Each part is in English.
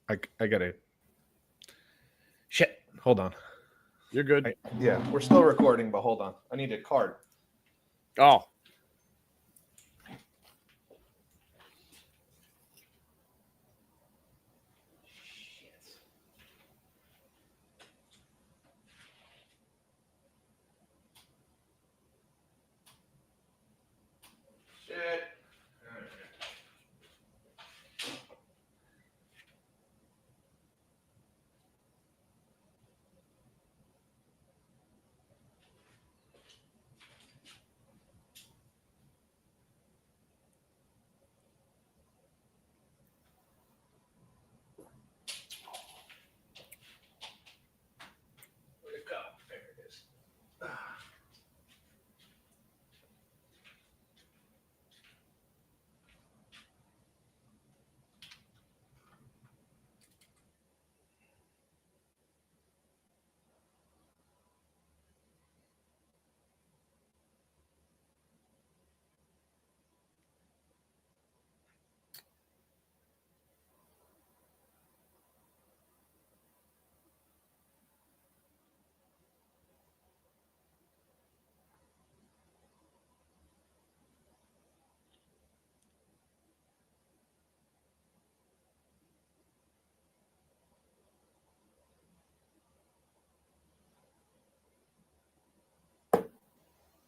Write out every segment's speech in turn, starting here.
I got it. Shit. Hold on. You're good. Yeah, we're still recording, but hold on. I need a card. Oh. Shit. Where'd it go? There it is.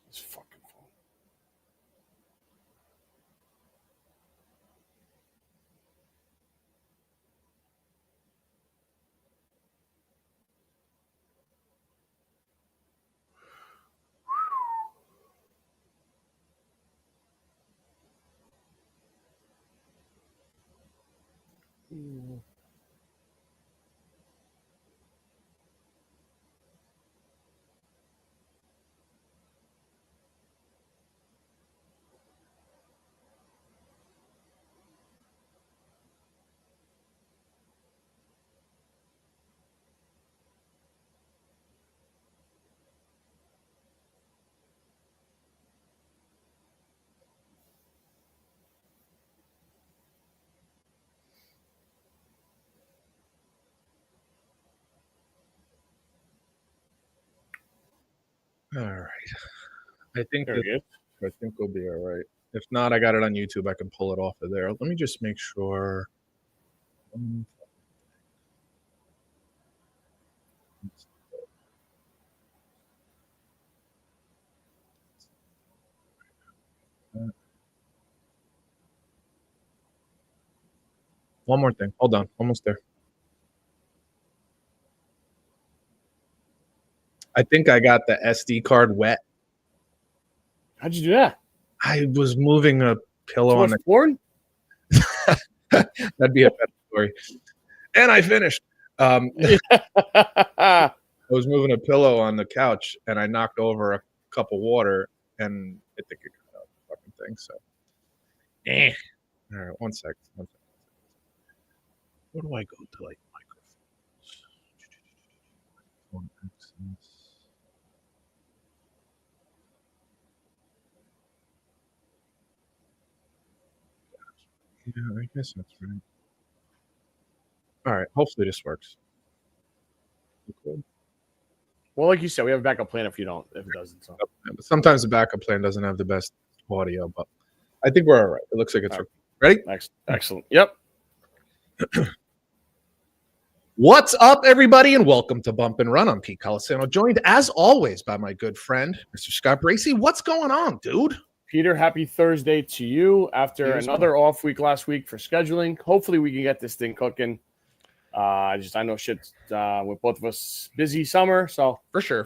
It's fucking phone. All right. I think There it is. I think we'll be all right. If not, I got it on YouTube. I can pull it off of there. Let me just make sure. One more thing. Hold on. Almost there. I think I got the SD card wet. How'd you do that? I was moving a pillow So on much porn? That'd be a better story. And I finished. I was moving a pillow on the couch, and I knocked over a cup of water, and I think it got out the fucking thing. So, all right, one sec. Where do I go to like microphones? Yeah, I guess that's right. All right, hopefully this works. Cool. Well, like you said, we have a backup plan if it doesn't. So. Sometimes the backup plan doesn't have the best audio, but I think we're all right. It looks like it's ready. Excellent. Yep. What's up, everybody, and welcome to Bump and Run. I'm Pete Colasano, joined as always by my good friend, Mr. Scott Bracey. What's going on, dude? Peter, happy Thursday to you after another off week last week for scheduling. Hopefully we can get this thing cooking. I know shit's with both of us busy summer, so for sure.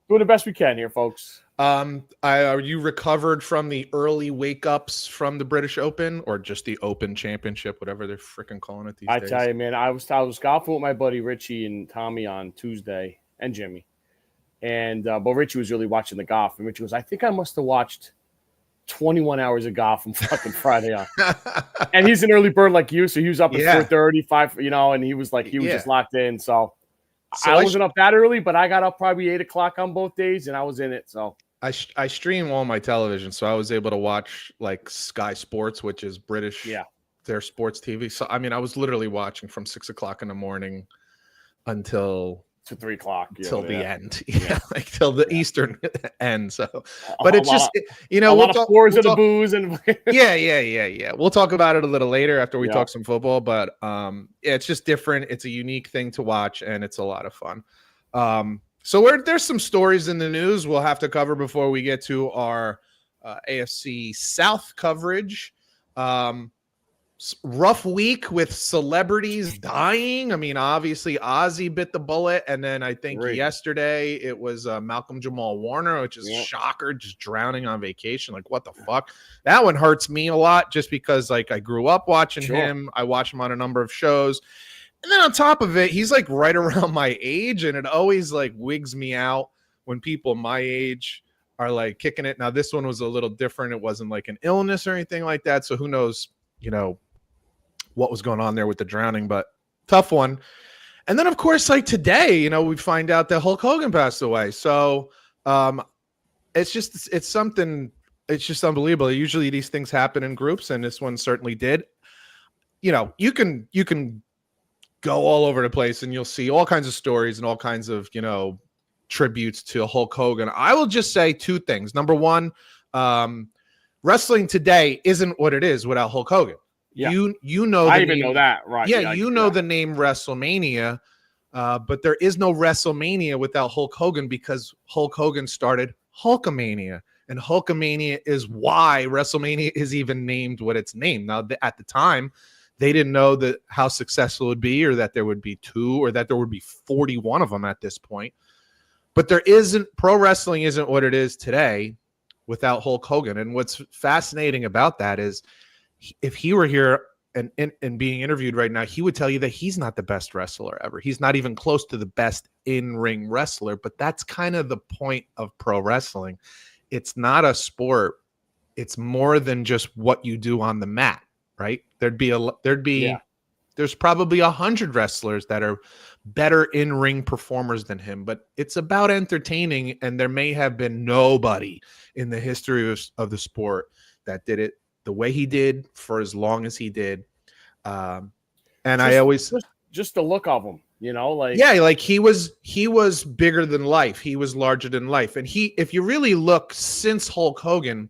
Doing the best we can here, folks. Are you recovered from the early wake ups from the British Open or just the Open Championship, whatever they're freaking calling it these days? I tell you, man, I was golfing with my buddy Richie and Tommy on Tuesday, and Jimmy, and but Richie was really watching the golf, and Richie was, I think I must have watched 21 hours of golf from fucking Friday on. And he's an early bird like you, so he was up at 4:30, 5, and he was like, just locked in. So I wasn't up that early, but I got up probably 8 o'clock on both days, and I was in it. So I stream all my television, so I was able to watch like Sky Sports, which is British their sports TV. So I mean, I was literally watching from 6 o'clock in the morning until to 3 o'clock till the end, Yeah. like till the Eastern end. So, A but it's lot just, of- you know, a lot of fours of the booze and yeah. We'll talk about it a little later after we Yeah. talk some football. But yeah, it's just different. It's a unique thing to watch, and it's a lot of fun. So there's some stories in the news we'll have to cover before we get to our AFC South coverage. Rough week with celebrities dying. I mean, obviously Ozzy bit the bullet, and then I think yesterday it was Malcolm Jamal Warner, which is a shocker, just drowning on vacation. Like, what the fuck? That one hurts me a lot, just because like I grew up watching him. I watched him on a number of shows, and then on top of it, he's like right around my age, and it always like wigs me out when people my age are like kicking it. Now this one was a little different. It wasn't like an illness or anything like that, so who knows, you know, what was going on there with the drowning, but tough one. And then of course, like today, you know, we find out that Hulk Hogan passed away. So it's just unbelievable. Usually these things happen in groups, and this one certainly did. You know, you can go all over the place and you'll see all kinds of stories and all kinds of, you know, tributes to Hulk Hogan. I will just say two things. Number one, wrestling today isn't what it is without Hulk Hogan. Yeah. You know, I even know that, right? Yeah, you know the name WrestleMania, but there is no WrestleMania without Hulk Hogan, because Hulk Hogan started Hulkamania, and Hulkamania is why WrestleMania is even named what it's named. Now, at the time, they didn't know how successful it would be, or that there would be 2, or that there would be 41 of them at this point. But pro wrestling isn't what it is today without Hulk Hogan. And what's fascinating about that is, if he were here and being interviewed right now, he would tell you that he's not the best wrestler ever. He's not even close to the best in-ring wrestler, but that's kind of the point of pro wrestling. It's not a sport. It's more than just what you do on the mat, right? There's probably 100 wrestlers that are better in-ring performers than him, but it's about entertaining, and there may have been nobody in the history of the sport that did it the way he did for as long as he did. And I always just the look of him, you know, like, yeah, like he was bigger than life. He was larger than life. And if you really look, since Hulk Hogan,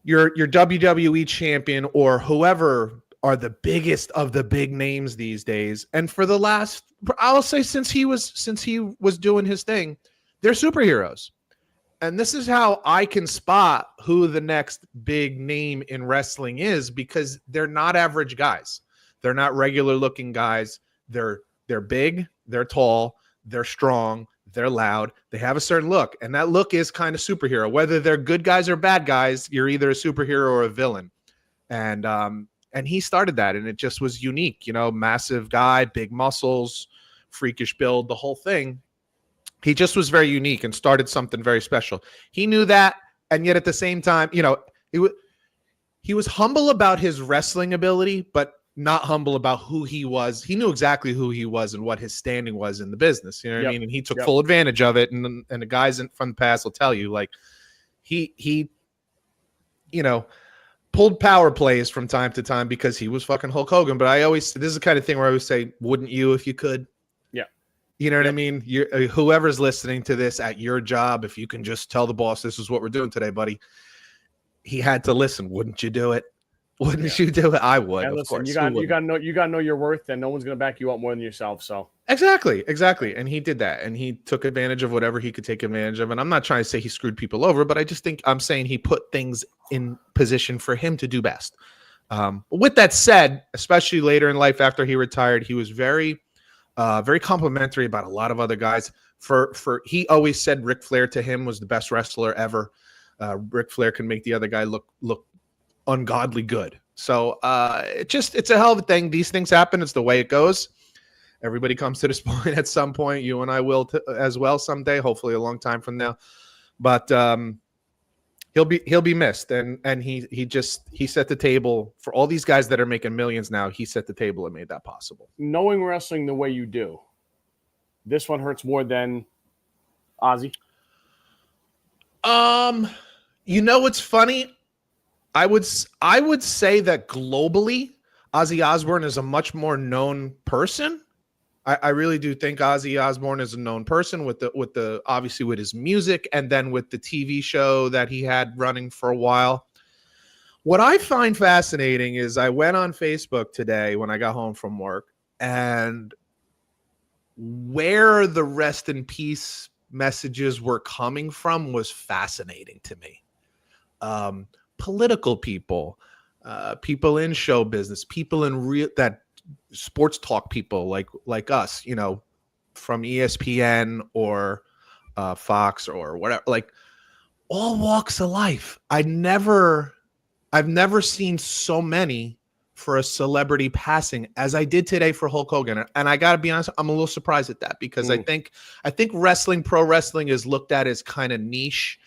your WWE champion or whoever are the biggest of the big names these days. And for the last, I'll say since he was doing his thing, they're superheroes. And this is how I can spot who the next big name in wrestling is, because they're not average guys. They're not regular looking guys. They're big, they're tall, they're strong, they're loud. They have a certain look, and that look is kind of superhero. Whether they're good guys or bad guys, you're either a superhero or a villain. And he started that, and it just was unique. You know, massive guy, big muscles, freakish build, the whole thing. He just was very unique and started something very special. He knew that, and yet at the same time, you know, he was humble about his wrestling ability, but not humble about who he was. He knew exactly who he was and what his standing was in the business. You know what I mean? And he took full advantage of it. And the guys from the past will tell you, like, he you know, pulled power plays from time to time because he was fucking Hulk Hogan. But this is the kind of thing where I always say, wouldn't you if you could? You know what I mean? Whoever's listening to this at your job, if you can just tell the boss, this is what we're doing today, buddy. He had to listen. Wouldn't you do it? Wouldn't you do it? I would. And listen, you got to know your worth, and no one's going to back you up more than yourself. So exactly. And he did that, and he took advantage of whatever he could take advantage of. And I'm not trying to say he screwed people over, but I just think I'm saying he put things in position for him to do best. With that said, especially later in life after he retired, he was very complimentary about a lot of other guys. He always said Ric Flair to him was the best wrestler ever. Ric Flair can make the other guy look ungodly good. So it's a hell of a thing. These things happen. It's the way it goes. Everybody comes to this point at some point. You and I will as well someday, hopefully a long time from now. But he'll be missed. And he set the table for all these guys that are making millions now. He set the table and made that possible. Knowing wrestling the way you do, this one hurts more than Ozzy. You know what's funny? I would say that globally, Ozzy Osbourne is a much more known person. I really do think Ozzy Osbourne is a known person with the obviously with his music and then with the TV show that he had running for a while. What I find fascinating is I went on Facebook today when I got home from work, and where the rest in peace messages were coming from was fascinating to me. Political people, people in show business, people in that sports talk people like us, from ESPN or Fox or whatever, like all walks of life. I've never seen so many for a celebrity passing as I did today for Hulk Hogan. And I got to be honest, I'm a little surprised at that because I think pro wrestling is looked at as kind of niche.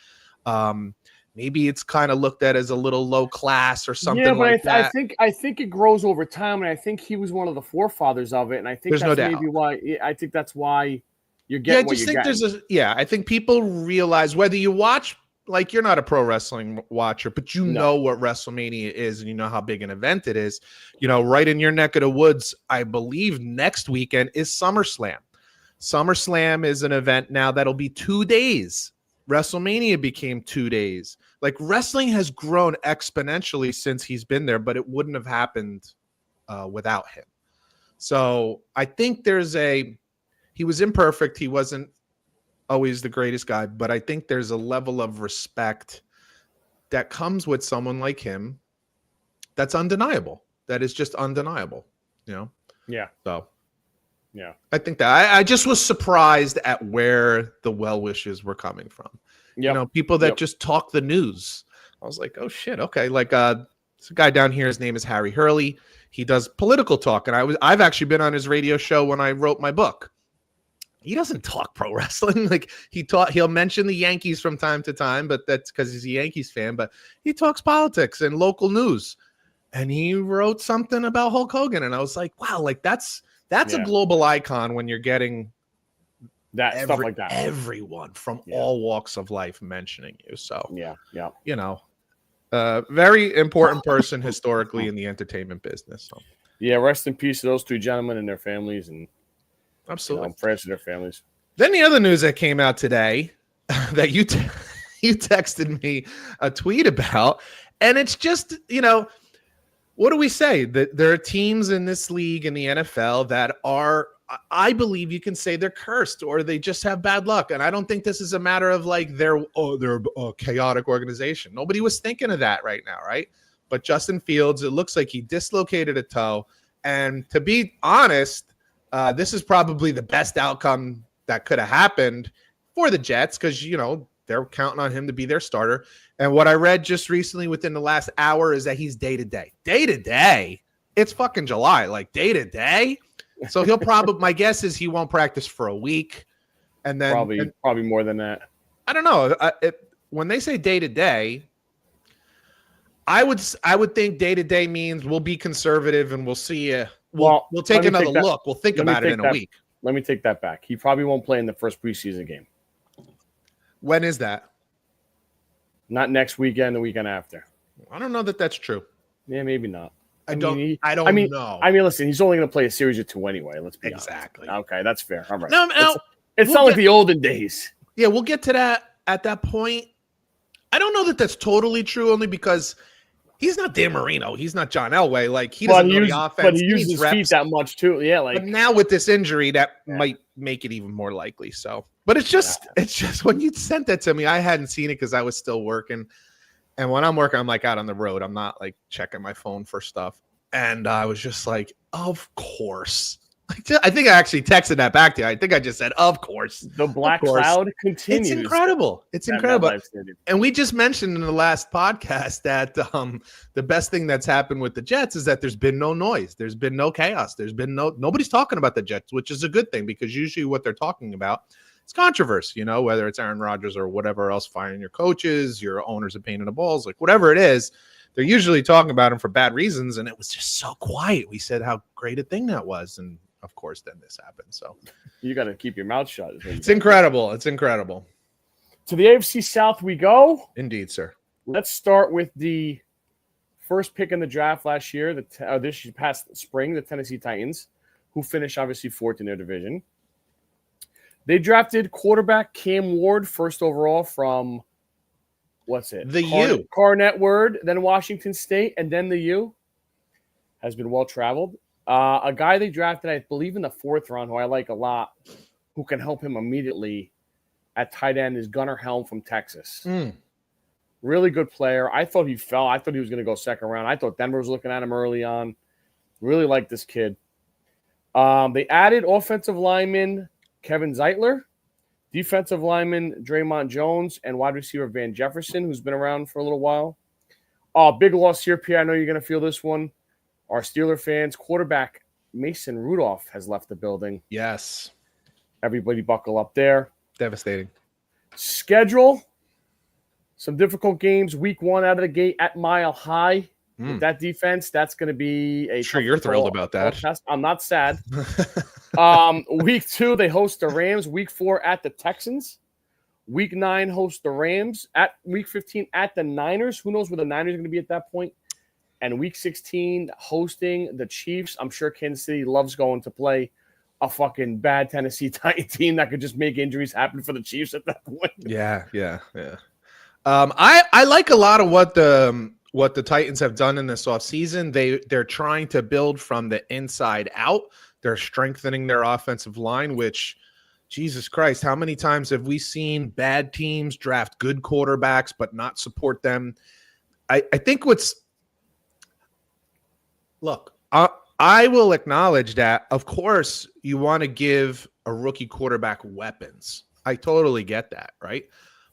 Maybe it's kind of looked at as a little low class or something like that. I think it grows over time, and I think he was one of the forefathers of it, and I think There's that's no doubt. maybe why. I think that's why you're getting what you're getting. I think people realize whether you watch, like you're not a pro wrestling watcher, but you know what WrestleMania is, and you know how big an event it is. Right in your neck of the woods, I believe next weekend is SummerSlam. SummerSlam is an event now that'll be 2 days. WrestleMania became 2 days. Like wrestling has grown exponentially since he's been there, but it wouldn't have happened without him. So I think he was imperfect. He wasn't always the greatest guy, but I think there's a level of respect that comes with someone like him that's undeniable. That is just undeniable, Yeah. So yeah, I think that I just was surprised at where the well wishes were coming from. People that just talk the news. I was like, oh shit, okay. Like there's a guy down here. His name is Harry Hurley. He does political talk, and I've actually been on his radio show when I wrote my book. He doesn't talk pro wrestling. Like he'll mention the Yankees from time to time, but that's because he's a Yankees fan. But he talks politics and local news. And he wrote something about Hulk Hogan, and I was like, wow, like that's a global icon when you're getting stuff like that. Everyone from all walks of life mentioning you. So very important person historically in the entertainment business. So. Yeah, rest in peace to those two gentlemen and their families, and absolutely prayers to their families. Then the other news that came out today that you texted me a tweet about, and it's just what do we say? That there are teams in this league in the NFL that are, I believe you can say they're cursed or they just have bad luck. And I don't think this is a matter of like they're a chaotic organization. Nobody was thinking of that right now, right? But Justin Fields, it looks like he dislocated a toe. And to be honest, this is probably the best outcome that could have happened for the Jets because, they're counting on him to be their starter. And what I read just recently within the last hour is that he's day-to-day. Day-to-day? It's fucking July. Like, day-to-day? So he'll probably – my guess is he won't practice for a week. And then – Probably more than that. I don't know. When they say day-to-day, I would think day-to-day means we'll be conservative and we'll see you. We'll take another look. We'll think about it in a week. Let me take that back. He probably won't play in the first preseason game. When is that? Not next weekend, the weekend after. I don't know that that's true. Yeah, maybe not. I don't know. I mean, listen, he's only going to play a series or two anyway. Let's be honest. Okay, that's fair. All right. No, it's not like the olden days. Yeah, we'll get to that at that point. I don't know that that's totally true, only because he's not Dan Marino. He's not John Elway. Like he doesn't know the offense. But he uses his feet that much too. Yeah, but now with this injury, that might make it even more likely. So, but it's just when you sent that to me, I hadn't seen it because I was still working. And when I'm working, I'm like out on the road. I'm not like checking my phone for stuff. And I was just like, of course. I think I actually texted that back to you. I think I just said, of course. The black cloud continues. It's incredible. It's incredible. And we just mentioned in the last podcast that the best thing that's happened with the Jets is that there's been no noise. There's been no chaos. There's been nobody's talking about the Jets, which is a good thing because usually what they're talking about is controversy, whether it's Aaron Rodgers or whatever else, firing your coaches, your owners are pain in the balls, like whatever it is. They're usually talking about him for bad reasons. And it was just so quiet. We said how great a thing that was. And of course, then this happened. So you got to keep your mouth shut. It's incredible. It's incredible. To the AFC South we go. Indeed, sir. Let's start with the First pick in the draft last year, this past spring, the Tennessee Titans, who finished obviously fourth in their division. They drafted quarterback Cam Ward, first overall from, The U. Cornet Word, then Washington State, and then the U. Has been well-traveled. A guy they drafted, I believe, in the fourth round, who I like a lot, who can help him immediately at tight end is Gunnar Helm from Texas. Really good player. I thought he fell. I thought he was going to go second round. I thought Denver was looking at him early on. Really like this kid. They added offensive lineman Kevin Zeitler, defensive lineman Draymond Jones, and wide receiver Van Jefferson, who's been around for a little while. Big loss here, Pierre. I know you're going to feel this one. Our Steeler fans, quarterback Mason Rudolph has left the building. Yes. Everybody buckle up there. Devastating. Schedule. Some difficult games. Week 1 out of the gate at Mile High. With that defense, that's going to be a sure you're thrilled about that. Test. I'm not sad. Week 2, they host the Rams. Week 4 at the Texans. Week 9 host the Rams. At Week 15 at the Niners. Who knows where the Niners are going to be at that point? And Week 16 hosting the Chiefs. I'm sure Kansas City loves going to play a fucking bad Tennessee Titan team that could just make injuries happen for the Chiefs at that point. Yeah. I like a lot of what the Titans have done in this offseason. They're trying to build from the inside out. They're strengthening their offensive line, which, Jesus Christ, how many times have we seen bad teams draft good quarterbacks but not support them? I think I will acknowledge that, of course, you want to give a rookie quarterback weapons. I totally get that, right?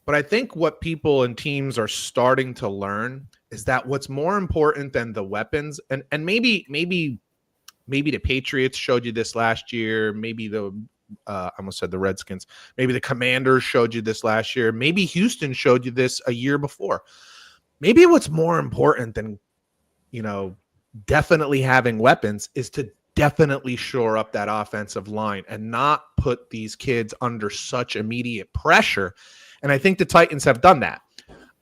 But I think what people and teams are starting to learn is that what's more important than the weapons, and maybe the Patriots showed you this last year, maybe I almost said the Redskins, maybe the Commanders showed you this last year, maybe Houston showed you this a year before. Maybe what's more important than, definitely having weapons is to definitely shore up that offensive line and not put these kids under such immediate pressure. And I think the Titans have done that.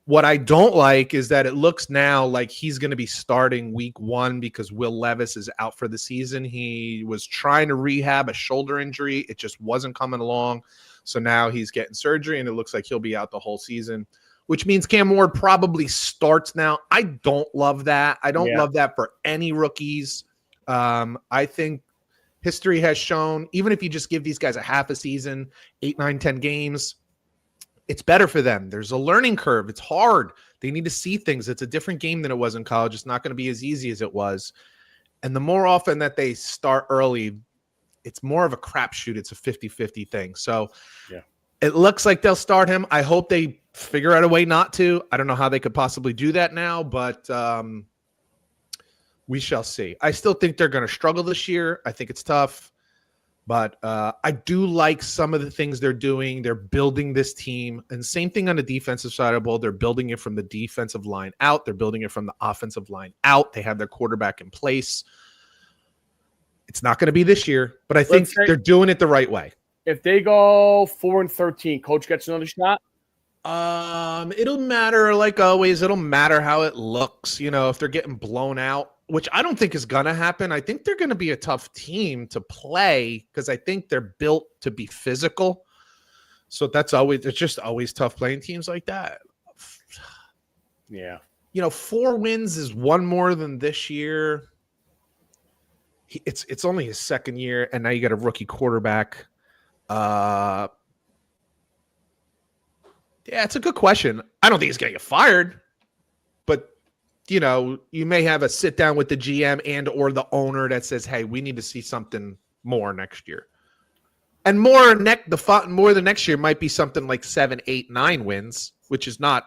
What I don't like is that it looks now like he's going to be starting week 1 because Will Levis is out for the season. He was trying to rehab a shoulder injury. It just wasn't coming along. So now he's getting surgery, and it looks like he'll be out the whole season, which means Cam Ward probably starts now. I don't love that. I don't love that for any rookies. I think history has shown, even if you just give these guys a half a season, 8, 9, 10 games, it's better for them. There's a learning curve. It's hard. They need to see things. It's a different game than it was in college. It's not going to be as easy as it was. And the more often that they start early, it's more of a crapshoot. It's a 50-50 thing. So it looks like they'll start him. I hope they figure out a way not to. I don't know how they could possibly do that now, but we shall see. I still think they're going to struggle this year. I think it's tough. But I do like some of the things they're doing. They're building this team. And same thing on the defensive side of the ball. They're building it from the defensive line out. They're building it from the offensive line out. They have their quarterback in place. It's not going to be this year, but I think they're doing it the right way. If they go 4-13, coach gets another shot? It'll matter, like always. It'll matter how it looks. If they're getting blown out, which I don't think is going to happen. I think they're going to be a tough team to play because I think they're built to be physical. So it's just always tough playing teams like that. Yeah. 4 wins is 1 more than this year. It's only his second year, and now you got a rookie quarterback. Yeah, it's a good question. I don't think he's going to get fired, but you may have a sit down with the GM and or the owner that says, "Hey, we need to see something more next year." And more the next year might be something like 7, 8, 9 wins, which is not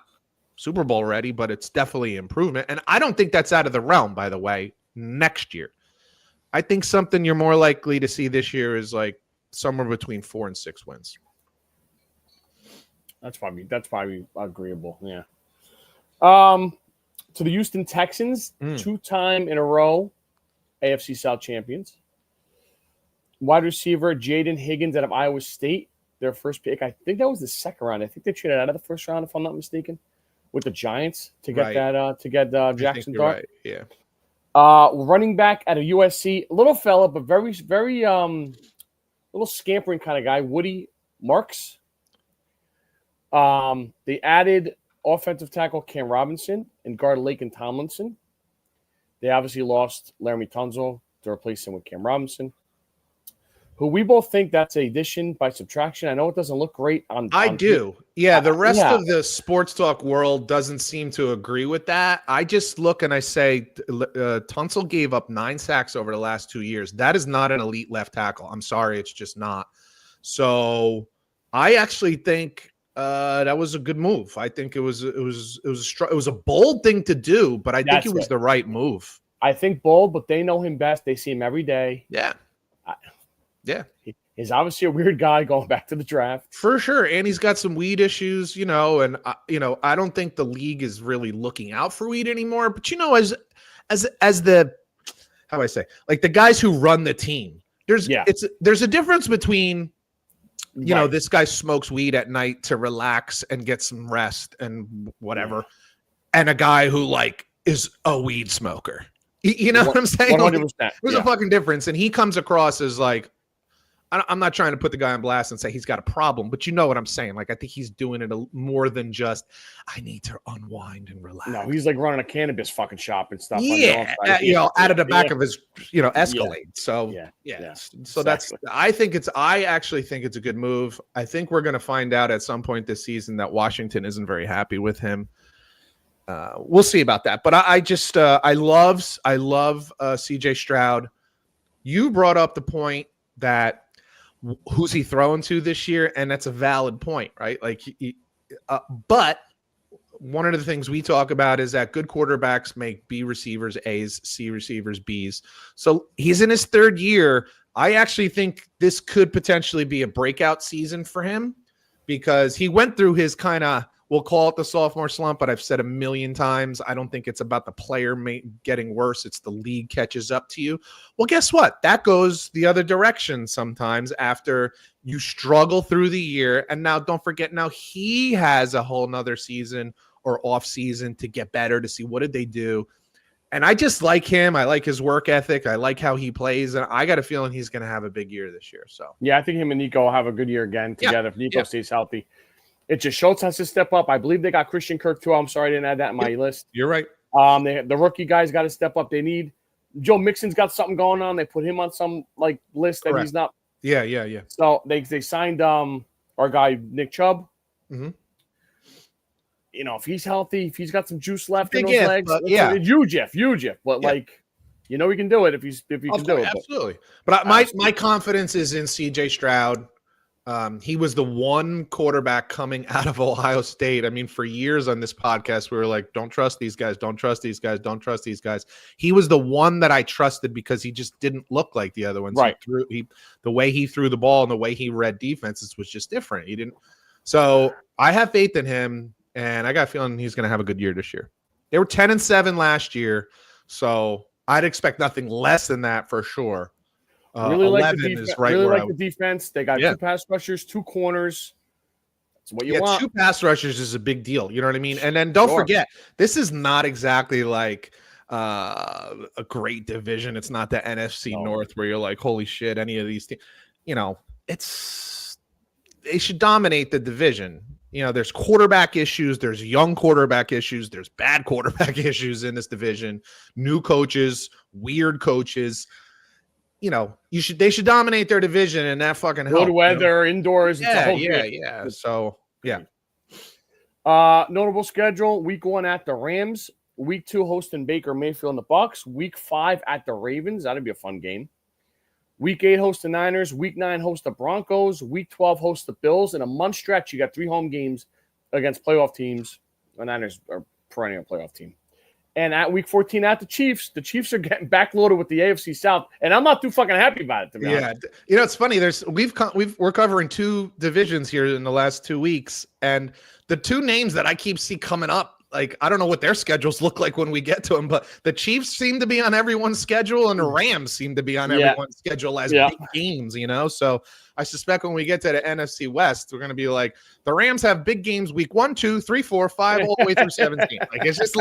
Super Bowl ready, but it's definitely improvement. And I don't think that's out of the realm, by the way, next year. I think something you're more likely to see this year is like somewhere between 4 and 6 wins. That's probably agreeable. Yeah. To the Houston Texans, 2-time in a row AFC South champions. Wide receiver Jaden Higgins out of Iowa State, their first pick. I think that was the second round. I think they traded out of the first round, if I'm not mistaken. with the Giants to get Right. Jackson you're Dart. right. Yeah. Running back at a USC, little fella, but very, very little scampering kind of guy, Woody Marks. They added offensive tackle Cam Robinson and guard Laken Tomlinson. They obviously lost Laramie Tunzel to replace him with Cam Robinson, who we both think that's an addition by subtraction. I know it doesn't look great on. I do. Yeah. The rest yeah. of the sports talk world doesn't seem to agree with that. I just look and I say, Tunsil gave up 9 sacks over the last 2 years. That is not an elite left tackle. I'm sorry. It's just not. So I actually think that was a good move. I think it was a bold thing to do, but I think it was the right move. I think bold, but they know him best. They see him every day. Yeah. Yeah. He's obviously a weird guy going back to the draft. For sure. And he's got some weed issues, and, I don't think the league is really looking out for weed anymore. But, as the, how do I say, like the guys who run the team, there's a difference between, this guy smokes weed at night to relax and get some rest and whatever, and a guy who is a weed smoker. You know what I'm saying? 100%. There's a fucking difference. And he comes across as I'm not trying to put the guy on blast and say he's got a problem, but you know what I'm saying? I think he's doing it more than just, I need to unwind and relax. No, he's running a cannabis fucking shop and stuff. Yeah. Out of the back of his, Escalade. So, So exactly. I actually think it's a good move. I think we're going to find out at some point this season that Washington isn't very happy with him. We'll see about that. But I love CJ Stroud. You brought up the point that who's he throwing to this year? And that's a valid point, right? But one of the things we talk about is that good quarterbacks make B receivers A's, C receivers B's. So he's in his 3rd year. I actually think this could potentially be a breakout season for him because he went through his we'll call it the sophomore slump, but I've said a million times, I don't think it's about the player getting worse. It's the league catches up to you. Well, guess what? That goes the other direction sometimes after you struggle through the year. And now don't forget, now he has a whole nother season or off season to get better, to see what did they do. And I just like him. I like his work ethic. I like how he plays. And I got a feeling he's going to have a big year this year. So yeah, I think him and Nico will have a good year again together if Nico stays healthy. It's just Schultz has to step up. I believe they got Christian Kirk too. I'm sorry I didn't add that in my list. You're right. The rookie guys got to step up. They need Joe Mixon's got something going on. They put him on some list that he's not. Yeah. So they signed our guy Nick Chubb. Mm-hmm. If he's healthy, if he's got some juice left in those legs, huge if. But we can do it if you can do it. Absolutely. But my confidence is in CJ Stroud. He was the one quarterback coming out of Ohio State. I mean, for years on this podcast, we were like, don't trust these guys. Don't trust these guys. Don't trust these guys. He was the one that I trusted because he just didn't look like the other ones. Right. The way he threw the ball and the way he read defenses was just different. He didn't. So I have faith in him, and I got a feeling he's going to have a good year this year. They were 10-7 last year, so I'd expect nothing less than that for sure. Really like the defense. They got 2 pass rushers, 2 corners. That's what you want. 2 pass rushers is a big deal. You know what I mean? And then don't forget, this is not exactly like a great division. It's not the NFC North where you're like, holy shit, any of these teams. They should dominate the division. There's quarterback issues. There's young quarterback issues. There's bad quarterback issues in this division. New coaches, weird coaches. They should dominate their division, and that fucking helps. Good weather, indoors. Yeah. So, yeah. Notable schedule: Week 1 at the Rams. Week 2 hosting Baker Mayfield and the Bucks. Week 5 at the Ravens. That'd be a fun game. Week 8 host the Niners. Week 9 host the Broncos. Week 12 host the Bills. In a month stretch, you got 3 home games against playoff teams. The Niners are perennial playoff team. And at week 14 at the Chiefs are getting backloaded with the AFC South, and I'm not too fucking happy about it, to be honest. It's funny. We're covering 2 divisions here in the last 2 weeks, and the 2 names that I keep coming up like, I don't know what their schedules look like when we get to them, but the Chiefs seem to be on everyone's schedule and the Rams seem to be on everyone's schedule as big games, So I suspect when we get to the NFC West, we're going to be like, the Rams have big games week 1, 2, 3, 4, 5, all the way through 17. Like, it just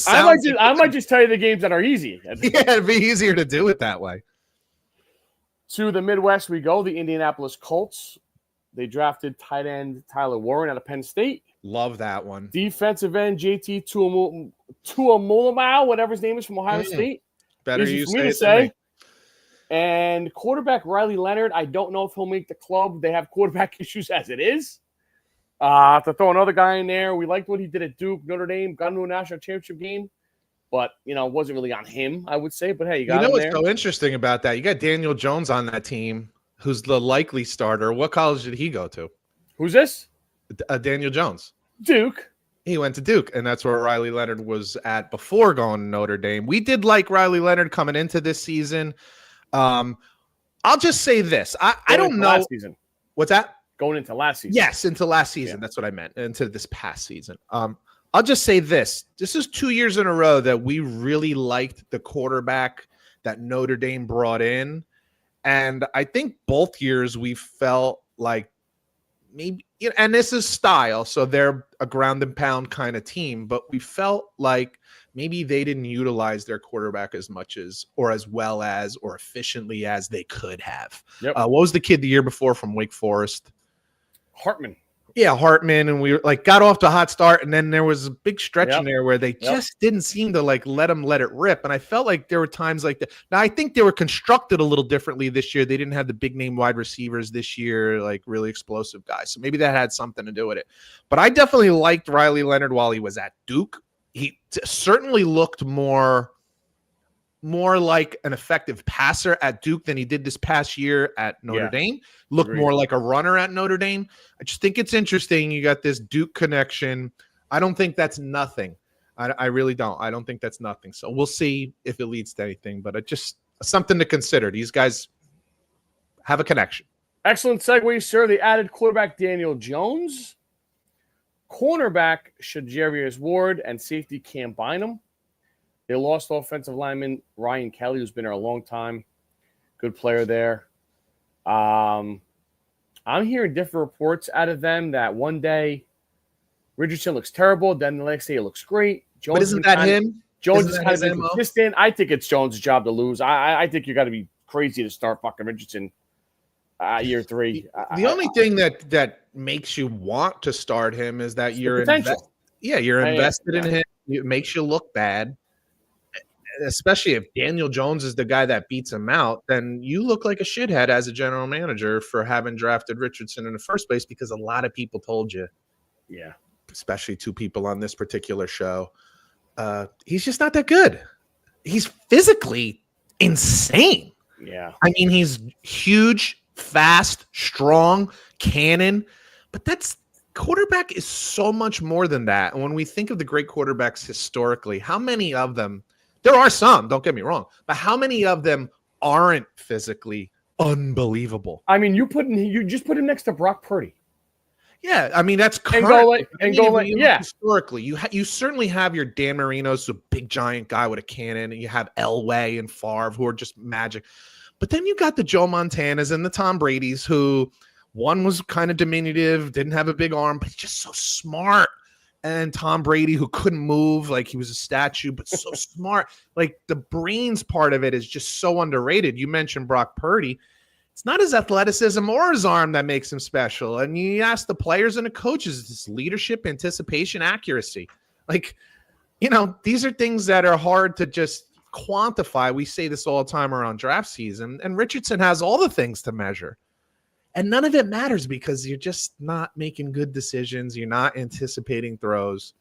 sounds. I might just tell you the games that are easy. Yeah, it'd be easier to do it that way. To the Midwest we go, the Indianapolis Colts. They drafted tight end Tyler Warren out of Penn State. Love that one. Defensive end JT Tuamoloau, whatever his name is, from Ohio State. Better easy you for me to say. And quarterback Riley Leonard. I don't know if he'll make the club. They have quarterback issues as it is. To throw another guy in there, we liked what he did at Duke, Notre Dame, got into a national championship game. But, it wasn't really on him, I would say. But, hey, you got him what's there. So interesting about that? You got Daniel Jones on that team, who's the likely starter. What college did he go to? Who's this? Daniel Jones. Duke. He went to Duke, and that's where Riley Leonard was at before going to Notre Dame. We did like Riley Leonard coming into this season. I'll just say this. I don't know. Last season. What's that? Going into last season. Yes, into last season. Yeah. That's what I meant. Into this past season. I'll just say this. This is 2 years in a row that we really liked the quarterback that Notre Dame brought in. And I think both years we felt like maybe, and this is style, so they're a ground and pound kind of team, but we felt like maybe they didn't utilize their quarterback as much as, or as well as, or efficiently as they could have. Yep. What was the kid the year before from Wake Forest? Hartman. Yeah, Hartman, and we got off to a hot start, and then there was a big stretch in there where they just didn't seem to let it rip, and I felt like there were times like that. Now, I think they were constructed a little differently this year. They didn't have the big name wide receivers this year, like really explosive guys, so maybe that had something to do with it. But I definitely liked Riley Leonard while he was at Duke. He certainly looked more like an effective passer at Duke than he did this past year at Notre Dame. Looked more like a runner at Notre Dame. I just think it's interesting. You got this Duke connection. I don't think that's nothing. I really don't. I don't think that's nothing. So we'll see if it leads to anything, but it just something to consider. These guys have a connection. Excellent segue, sir. They added quarterback Daniel Jones, cornerback Shadarius Ward, and safety Cam Bynum. They lost offensive lineman Ryan Kelly, who's been there a long time. Good player there. I'm hearing different reports out of them that one day Richardson looks terrible, then the next day it looks great. Jones, but isn't that him? Jones is kind of inconsistent. I think it's Jones' job to lose. I think you got to be crazy to start fucking Richardson year 3. The only thing that makes you want to start him is that you're invested in him. It makes you look bad. Especially if Daniel Jones is the guy that beats him out, then you look like a shithead as a general manager for having drafted Richardson in the first place, because a lot of people told you. Yeah. Especially 2 people on this particular show. He's just not that good. He's physically insane. Yeah. I mean, he's huge, fast, strong, cannon, but quarterback is so much more than that. And when we think of the great quarterbacks historically, how many of them, there are some, don't get me wrong, but how many of them aren't physically unbelievable? I mean, you just put him next to Brock Purdy. Yeah, I mean, that's current. Historically, you certainly have your Dan Marino's a big giant guy with a cannon, and you have Elway and Favre who are just magic. But then you got the Joe Montanas and the Tom Bradys, who one was kind of diminutive, didn't have a big arm, but he's just so smart. And Tom Brady, who couldn't move, like he was a statue, but so smart. Like the brains part of it is just so underrated. You mentioned Brock Purdy. It's not his athleticism or his arm that makes him special. And you ask the players and the coaches, it's leadership, anticipation, accuracy. Like, these are things that are hard to just quantify. We say this all the time around draft season. And Richardson has all the things to measure. And none of it matters because you're just not making good decisions. You're not anticipating throws.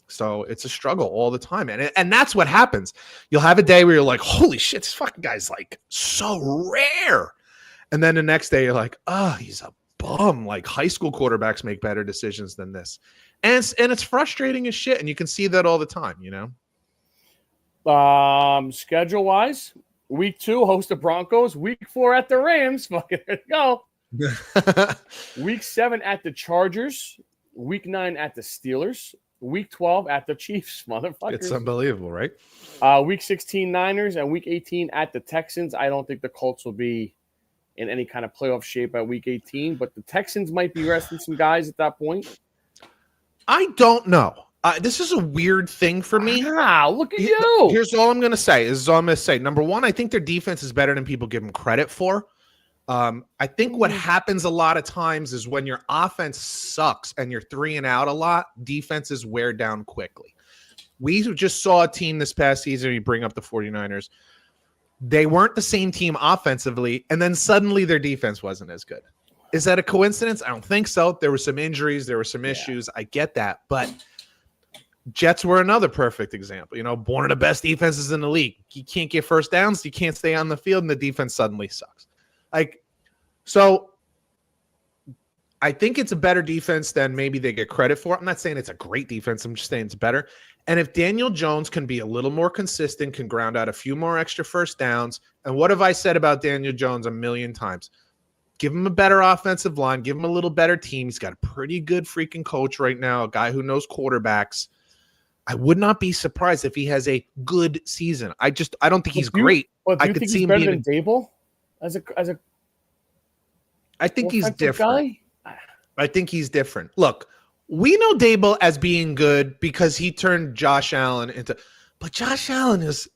So it's a struggle all the time. And that's what happens. You'll have a day where you're like, holy shit, this fucking guy's like so rare. And then the next day you're like, oh, he's a bum. Like high school quarterbacks make better decisions than this. And it's frustrating as shit. And you can see that all the time, Schedule-wise, Week 2, host the Broncos. Week 4 at the Rams. Fucking there you go. Week 7 at the Chargers. Week 9 at the Steelers. Week 12 at the Chiefs, motherfuckers. It's unbelievable, right? Week 16 Niners and Week 18 at the Texans. I don't think the Colts will be in any kind of playoff shape at Week 18, but the Texans might be resting some guys at that point. I don't know. This is a weird thing for me. Wow, look at you. Here's all I'm going to say. Number one, I think their defense is better than people give them credit for. I think what happens a lot of times is when your offense sucks and you're 3 and out a lot, defenses wear down quickly. We just saw a team this past season. You bring up the 49ers. They weren't the same team offensively, and then suddenly their defense wasn't as good. Is that a coincidence? I don't think so. There were some injuries. There were some issues. I get that. But Jets were another perfect example. One of the best defenses in the league. You can't get first downs. You can't stay on the field, and the defense suddenly sucks. So I think it's a better defense than maybe they get credit for. I'm not saying it's a great defense. I'm just saying it's better. And if Daniel Jones can be a little more consistent, can ground out a few more extra first downs, and what have I said about Daniel Jones a million times? Give him a better offensive line. Give him a little better team. He's got a pretty good freaking coach right now, a guy who knows quarterbacks. I would not be surprised if he has a good season. I don't think he's great. But do you think he's better than Dable as a I think he's different. Guy? I think he's different. Look, we know Dable as being good because he turned Josh Allen into – but Josh Allen is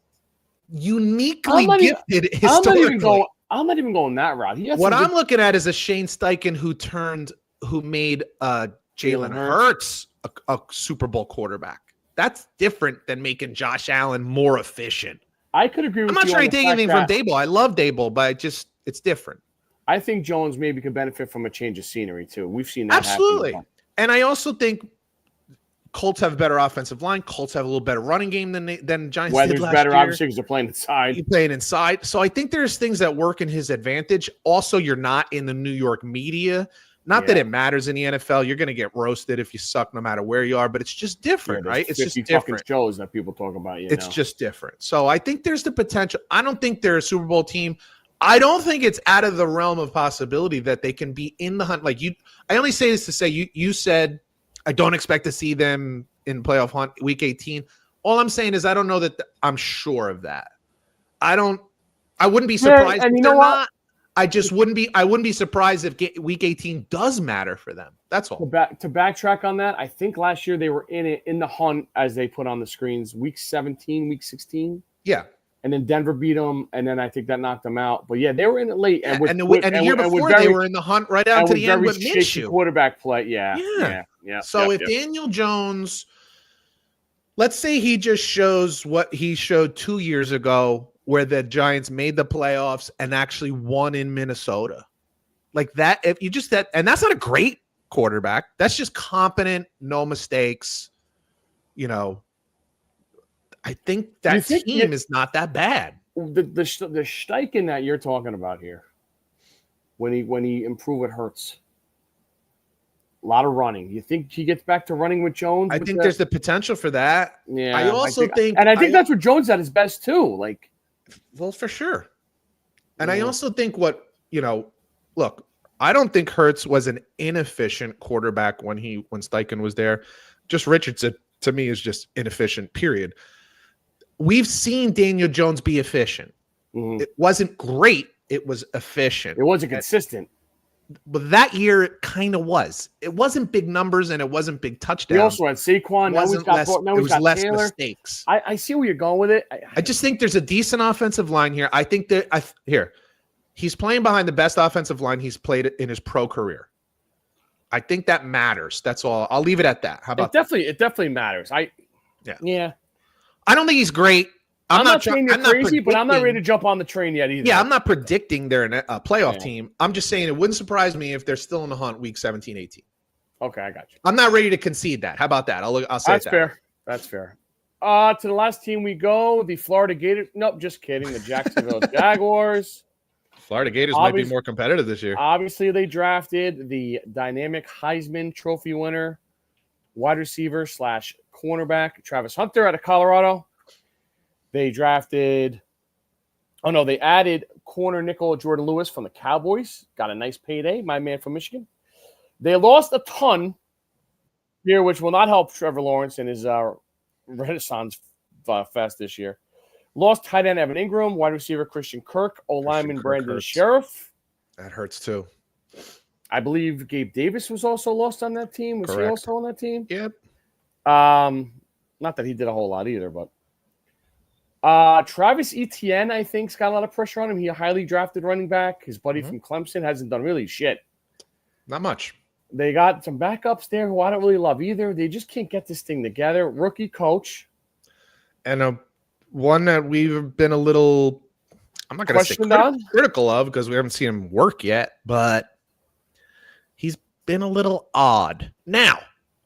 uniquely gifted historically. I'm not even going that route. What I'm looking at is a Shane Steichen who made Jalen Hurts a Super Bowl quarterback. That's different than making Josh Allen more efficient. I could agree with you. I'm not trying to take anything from Dable. I love Dable, but it's different. I think Jones maybe could benefit from a change of scenery too. We've seen that absolutely happen. And I also think Colts have a better offensive line. Colts have a little better running game than Giants Weather's did last better, year. obviously, because they're playing inside. He's playing inside. So I think there's things that work in his advantage. Also, you're not in the New York media. Not that it matters in the NFL. You're going to get roasted if you suck no matter where you are, but it's just different, right? It's just different. Shows that people talk about, it's just different. So I think there's the potential. I don't think they're a Super Bowl team. I don't think it's out of the realm of possibility that they can be in the hunt. I only say this to say you said I don't expect to see them in playoff hunt week 18. All I'm saying is I don't know that I'm sure of that. I wouldn't be surprised if they're not. I wouldn't be surprised if week 18 does matter for them. That's all. To backtrack on that, I think last year they were in the hunt as they put on the screens week 17, week 16. Yeah. And then Denver beat them, and then I think that knocked them out. But yeah, they were in it late. And the year before they were in the hunt right down to the end with Minshew. Quarterback play, yeah. So if Daniel Jones, let's say he just shows what he showed 2 years ago, where the Giants made the playoffs and actually won in Minnesota, like that. If you just and that's not a great quarterback. That's just competent, no mistakes. I think that team is not that bad. The Steichen that you're talking about here, when he improved, it hurts. A lot of running. You think he gets back to running with Jones? I think there's the potential for that. Yeah. I also think that's what Jones at his best too. Well, for sure. And I also think look, I don't think Hurts was an inefficient quarterback when Steichen was there. Just Richardson to me is just inefficient, period. We've seen Daniel Jones be efficient. Mm-hmm. It wasn't great. It was efficient. It wasn't consistent. But that year, it kind of was. It wasn't big numbers and it wasn't big touchdowns. We also had Saquon. It was less mistakes. I see where you're going with it. I just think there's a decent offensive line here. I think that he's playing behind the best offensive line he's played in his pro career. I think that matters. That's all. I'll leave it at that. How about it definitely matters. Yeah. I don't think he's great. I'm not saying you're crazy, but I'm not ready to jump on the train yet either. Yeah, I'm not predicting they're a playoff team. I'm just saying it wouldn't surprise me if they're still in the hunt week 17, 18. Okay, I got you. I'm not ready to concede that. How about that? I'll say that's fair. That's fair. To the last team we go, the Florida Gators. Nope, just kidding. The Jacksonville Jaguars. Florida Gators might be more competitive this year. Obviously, they drafted the dynamic Heisman Trophy winner, wide receiver / cornerback, Travis Hunter out of Colorado. They added corner nickel Jordan Lewis from the Cowboys. Got a nice payday, my man from Michigan. They lost a ton here, which will not help Trevor Lawrence in his Renaissance Fest this year. Lost tight end Evan Ingram, wide receiver Christian Kirk, O-lineman Brandon hurts. Sheriff. That hurts too. I believe Gabe Davis was also lost on that team. Was he also on that team? Yep. Not that he did a whole lot either, but Travis Etienne, I think, has got a lot of pressure on him. He a highly drafted running back. His buddy from Clemson hasn't done really shit. Not much. They got some backups there who I don't really love either. They just can't get this thing together. Rookie coach. And one that we've been a little, I'm not going to say critical of because we haven't seen him work yet, but he's been a little odd. Now,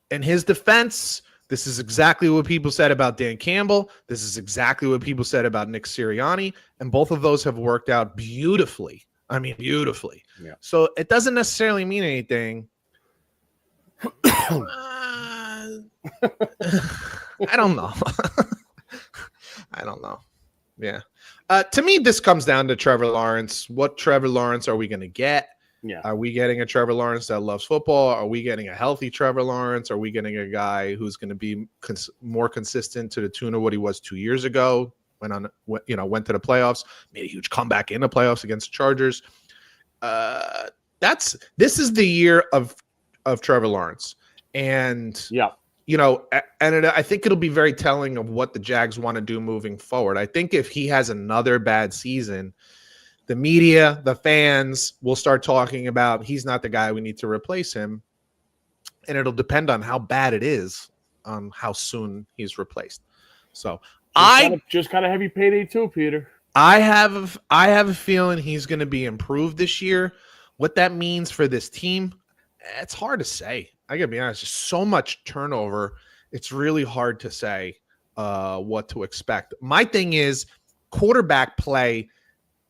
in his defense, this is exactly what people said about Dan Campbell. This is exactly what people said about Nick Sirianni. And both of those have worked out beautifully. I mean, beautifully. Yeah. So it doesn't necessarily mean anything. I don't know. I don't know. Yeah. To me, this comes down to Trevor Lawrence. What Trevor Lawrence are we going to get? Yeah. Are we getting a Trevor Lawrence that loves football? Are we getting a healthy Trevor Lawrence? Are we getting a guy who's going to be more consistent to the tune of what he was 2 years ago? Went to the playoffs, made a huge comeback in the playoffs against the Chargers. This is the year of Trevor Lawrence, and I think it'll be very telling of what the Jags want to do moving forward. I think if he has another bad season, the media, the fans will start talking about he's not the guy, we need to replace him, and it'll depend on how bad it is, on how soon he's replaced. So just kind of heavy payday too, Peter. I have a feeling he's going to be improved this year. What that means for this team, it's hard to say. I gotta be honest, just so much turnover. It's really hard to say what to expect. My thing is quarterback play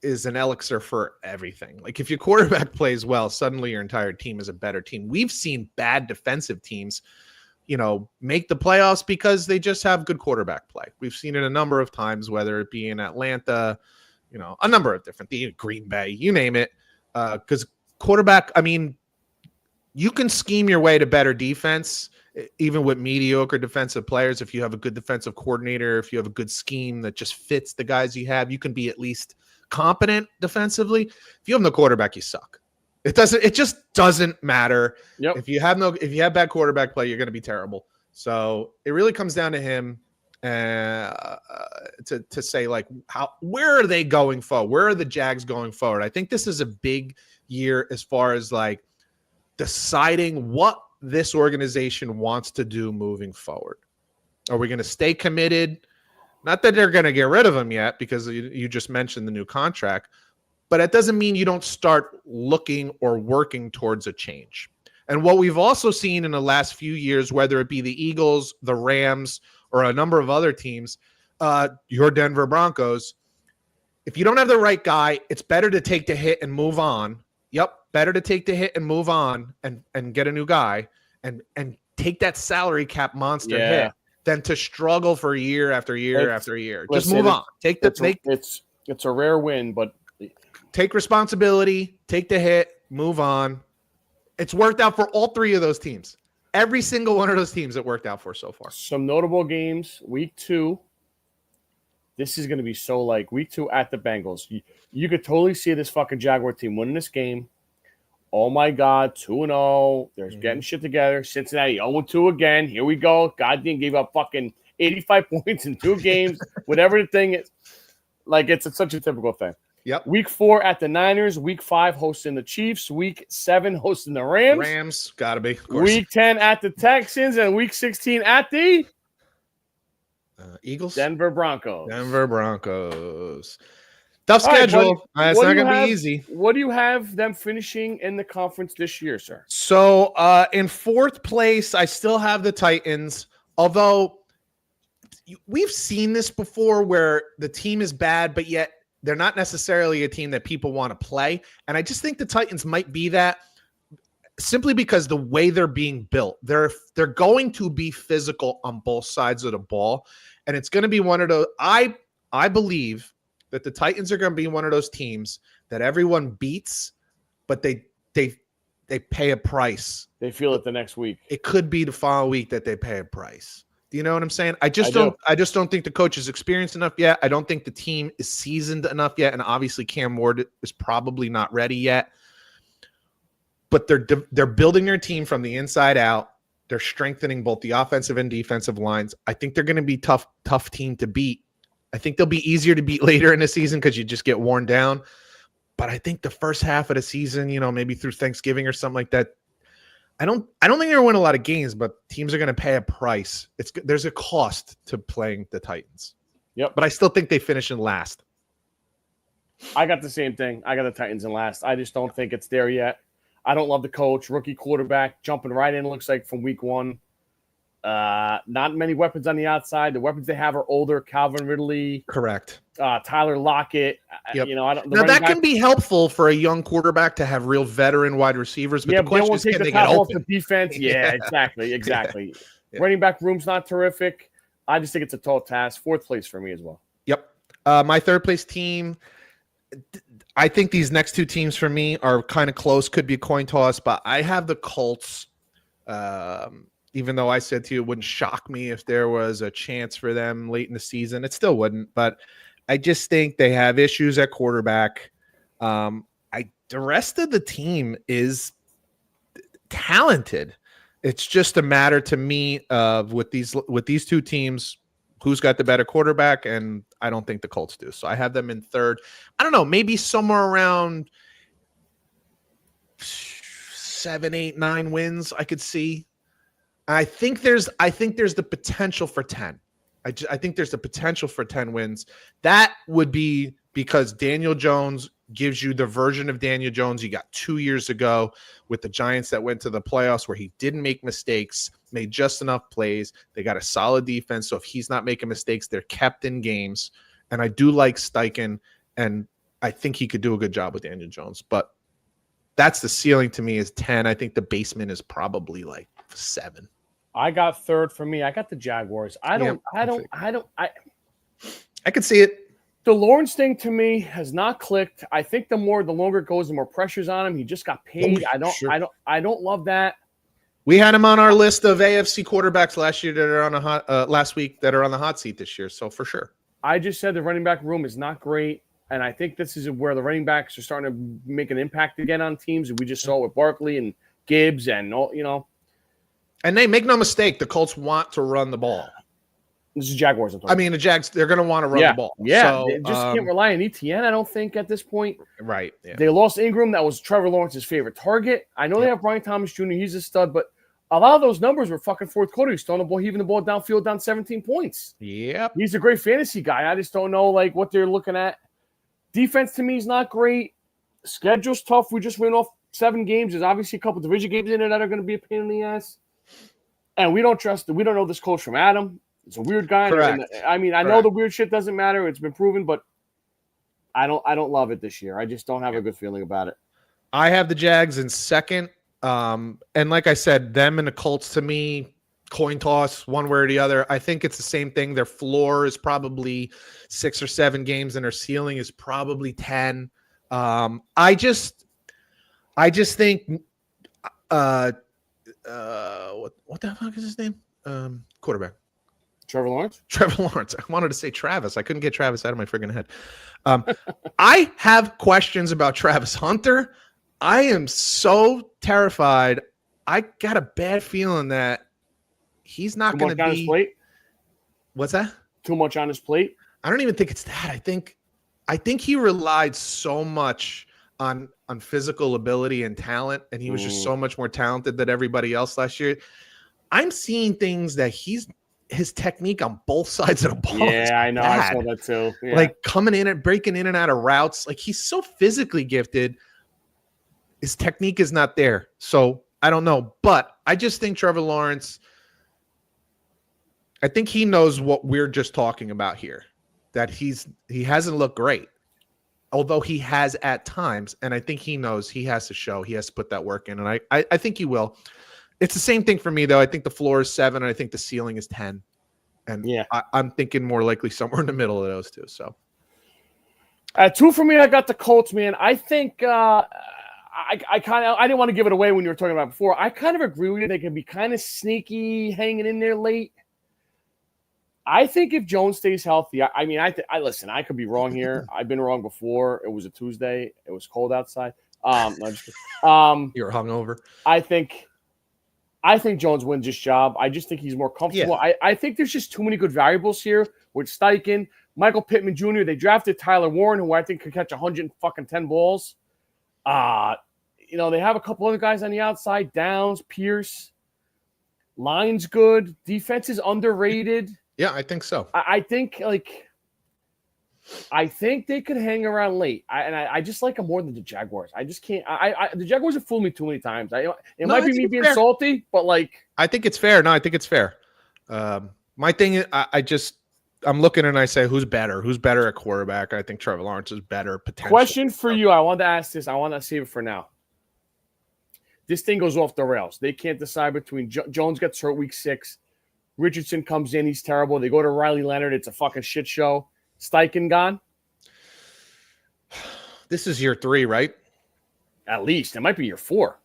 is an elixir for everything. Like if your quarterback plays well, suddenly your entire team is a better team. We've seen bad defensive teams, make the playoffs because they just have good quarterback play. We've seen it a number of times, whether it be in Atlanta, a number of different Green Bay, you name it. Because quarterback, I mean, you can scheme your way to better defense, even with mediocre defensive players. If you have a good defensive coordinator, if you have a good scheme that just fits the guys you have, you can be at least competent defensively. If you have no quarterback, you suck. It just doesn't matter. Yep. If you have bad quarterback play, you're going to be terrible. So it really comes down to him to say, like, where are they going forward? Where are the Jags going forward? I think this is a big year as far as like deciding what this organization wants to do moving forward. Are we going to stay committed? Not that they're going to get rid of him yet, because you just mentioned the new contract, but it doesn't mean you don't start looking or working towards a change. And what we've also seen in the last few years, whether it be the Eagles, the Rams, or a number of other teams, your Denver Broncos, if you don't have the right guy, it's better to take the hit and move on. Yep, better to take the hit and move on and get a new guy and take that salary cap monster hit than to struggle for year after year after year. Just move on. It's a rare win, but take responsibility, take the hit, move on. It's worked out for all three of those teams. Every single one of those teams it worked out for so far. Some notable games, week 2. This is going to be so like week 2 at the Bengals. You could totally see this fucking Jaguar team winning this game. Oh my God, 2-0. They're getting shit together. Cincinnati 0-2 again. Here we go. Goddamn, gave up fucking 85 points in 2 games. Whatever the thing is. Like, it's such a typical thing. Yep. Week 4 at the Niners. Week 5 hosting the Chiefs. Week 7 hosting the Rams. Rams, gotta be. Week 10 at the Texans. And week 16 at the Eagles. Denver Broncos. Tough schedule. It's not going to be easy. What do you have them finishing in the conference this year, sir? So in 4th place, I still have the Titans, although we've seen this before where the team is bad, but yet they're not necessarily a team that people want to play. And I just think the Titans might be that simply because the way they're being built. They're going to be physical on both sides of the ball. And it's going to be one of those. I believe that the Titans are going to be one of those teams that everyone beats, but they they pay a price. They feel it the next week. It could be the following week that they pay a price. Do you know what I'm saying? I just do. don't think the coach is experienced enough yet. I don't think the team is seasoned enough yet. And obviously Cam Ward is probably not ready yet. But they're building their team from the inside out. They're strengthening both the offensive and defensive lines. I think they're going to be tough team to beat. I think they'll be easier to beat later in the season because you just get worn down. But I think the first half of the season, maybe through Thanksgiving or something like that, I don't think they're going to win a lot of games, but teams are going to pay a price. There's a cost to playing the Titans. Yep. But I still think they finish in last. I got the same thing. I got the Titans in last. I just don't think it's there yet. I don't love the coach, rookie quarterback, jumping right in, looks like, from week one. Not many weapons on the outside. The weapons they have are older. Calvin Ridley. Correct. Tyler Lockett. Yep. Now that can be helpful for a young quarterback to have real veteran wide receivers. But the question is, can they get open? The defense. Yeah, exactly. Yeah. Running back room's not terrific. I just think it's a tall task. Fourth place for me as well. Yep. My third place team, I think these next two teams for me are kind of close. Could be a coin toss, but I have the Colts. Even though I said to you, it wouldn't shock me if there was a chance for them late in the season. It still wouldn't, but I just think they have issues at quarterback. The rest of the team is talented. It's just a matter to me of with these two teams, who's got the better quarterback, and I don't think the Colts do. So I have them in third. I don't know, maybe somewhere around 7, 8, 9 wins I could see. I think there's the potential for 10. I think there's the potential for 10 wins. That would be because Daniel Jones gives you the version of Daniel Jones you got 2 years ago with the Giants that went to the playoffs where he didn't make mistakes, made just enough plays. They got a solid defense. So if he's not making mistakes, they're kept in games. And I do like Steichen, and I think he could do a good job with Daniel Jones. But that's the ceiling to me is 10. I think the basement is probably like 7. I got third for me. I got the Jaguars. I could see it. The Lawrence thing to me has not clicked. I think the longer it goes, the more pressure's on him. He just got paid. I don't love that. We had him on our list of AFC quarterbacks last year that are on last week that are on the hot seat this year. So for sure. I just said the running back room is not great. And I think this is where the running backs are starting to make an impact again on teams. We just saw with Barkley and Gibbs and all, And they make no mistake, the Colts want to run the ball. This is Jaguars. The Jags, they're going to want to run the ball. Yeah, so, they just can't rely on ETN, I don't think, at this point. Right. Yeah. They lost Ingram. That was Trevor Lawrence's favorite target. I know they have Brian Thomas Jr. He's a stud, but a lot of those numbers were fucking fourth quarter. He's throwing the ball, heaving the ball downfield, down 17 points. Yep. He's a great fantasy guy. I just don't know what they're looking at. Defense to me is not great. Schedule's tough. We just went off 7 games. There's obviously a couple division games in there that are going to be a pain in the ass. And we don't know this coach from Adam. It's a weird guy. Correct. I know the weird shit doesn't matter. It's been proven, but I don't love it this year. I just don't have a good feeling about it. I have the Jags in second. And like I said, them and the Colts to me, coin toss, one way or the other. I think it's the same thing. Their floor is probably 6 or 7 games, and their ceiling is probably 10. I just think what the fuck is his name? Quarterback. Trevor Lawrence? Trevor Lawrence. I wanted to say Travis. I couldn't get Travis out of my friggin' head. I have questions about Travis Hunter. I am so terrified. I got a bad feeling that he's not going to be. Too much on his plate? What's that? Too much on his plate? I don't even think it's that. I think he relied so much on physical ability and talent, and he was just so much more talented than everybody else last year. I'm seeing things that his technique on both sides of the ball. Yeah, I know. I saw that too. Yeah. Like coming in and breaking in and out of routes. Like he's so physically gifted. His technique is not there. So I don't know. But I just think Trevor Lawrence, I think he knows what we're just talking about here. That he hasn't looked great. Although he has at times. And I think he knows he has to show. He has to put that work in. And I think he will. It's the same thing for me, though. I think the floor is 7, and I think the ceiling is 10. And yeah, I'm thinking more likely somewhere in the middle of those two. So, 2 for me, I got the Colts, man. I think I didn't want to give it away when you were talking about it before. I kind of agree with you. They can be kind of sneaky, hanging in there late. I think if Jones stays healthy, I listen. I could be wrong here. I've been wrong before. It was a Tuesday. It was cold outside. No, just You're hungover. I think Jones wins this job. I just think he's more comfortable. Yeah. I think there's just too many good variables here with Steichen, Michael Pittman Jr. They drafted Tyler Warren, who I think could catch 110 balls. They have a couple other guys on the outside. Downs, Pierce. Line's good. Defense is underrated. Yeah, I think so. I think they could hang around late. I just like them more than the Jaguars. I just can't. The Jaguars have fooled me too many times. It might be me being salty, but I think it's fair. No, I think it's fair. My thing is, I'm looking and I say, who's better? Who's better at quarterback? I think Trevor Lawrence is better. Potentially. Question for you. I wanted to ask this. I want to save it for now. This thing goes off the rails. They can't decide between Jones gets hurt week 6. Richardson comes in. He's terrible. They go to Riley Leonard. It's a fucking shit show. Steichen gone? This is year 3, right? At least. It might be year 4.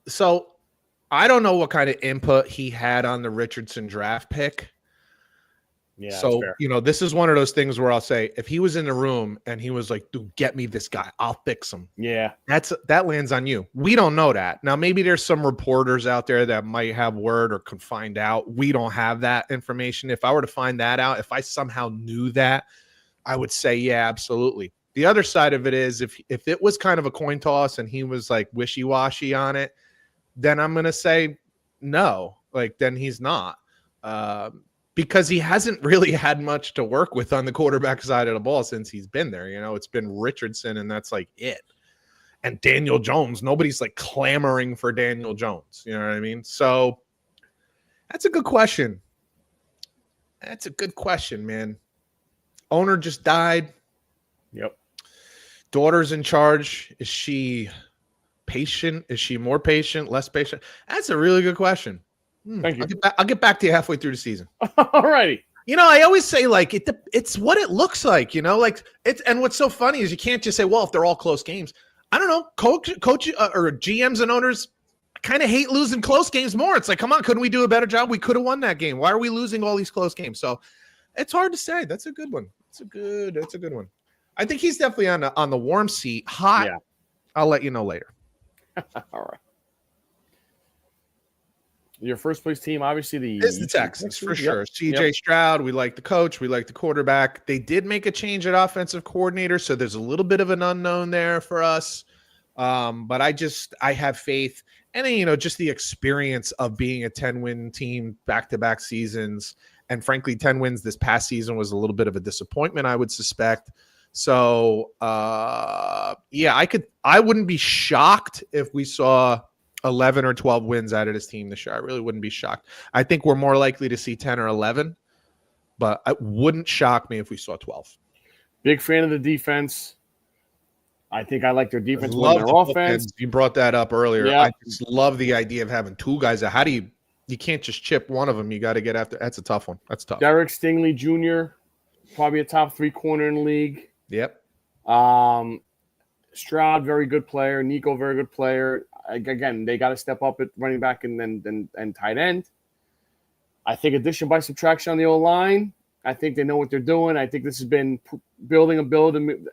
So I don't know what kind of input he had on the Richardson draft pick. Yeah. So, this is one of those things where I'll say, if he was in the room and he was like, dude, get me this guy, I'll fix him. Yeah. That lands on you. We don't know that. Now, maybe there's some reporters out there that might have word or can find out. We don't have that information. If I were to find that out, if I somehow knew that, I would say, yeah, absolutely. The other side of it is if it was kind of a coin toss and he was like wishy-washy on it, then I'm going to say no, then he's not. Because he hasn't really had much to work with on the quarterback side of the ball since he's been there. It's been Richardson, and that's it. And Daniel Jones, nobody's clamoring for Daniel Jones. You know what I mean? So that's a good question. That's a good question, man. Owner just died. Yep. Daughter's in charge. Is she patient? Is she more patient, less patient? That's a really good question. Thank you. I'll get back to you halfway through the season. All righty. I always say it's what it looks like, it's, and what's so funny is you can't just say, well, if they're all close games. I don't know. Coach or GMs and owners kind of hate losing close games more. It's come on, couldn't we do a better job? We could have won that game. Why are we losing all these close games? So it's hard to say. That's a good one. That's a good one. I think he's definitely on the warm seat. Hot. Yeah. I'll let you know later. All right. Your first place team, obviously it's the Texans for sure. CJ Stroud, we like the coach, we like the quarterback. They did make a change at offensive coordinator, so there's a little bit of an unknown there for us. But I have faith, and then, just the experience of being a 10-win team back-to-back seasons, and frankly, 10 wins this past season was a little bit of a disappointment, I would suspect. So, I wouldn't be shocked if we saw 11 or 12 wins out of this team this year. I really wouldn't be shocked. I think we're more likely to see 10 or 11, but it wouldn't shock me if we saw 12. Big fan of the defense. I think I like their defense more than their offense. You brought that up earlier. Yeah. I just love the idea of having 2 guys. How do you can't just chip one of them. You got to get after. That's a tough one. That's tough. Derek Stingley Jr., probably a top 3 corner in the league. Yep. Stroud, very good player. Nico, very good player. Again, they got to step up at running back and tight end. I think addition by subtraction on the O-line. I think they know what they're doing. I think this has been building a build. And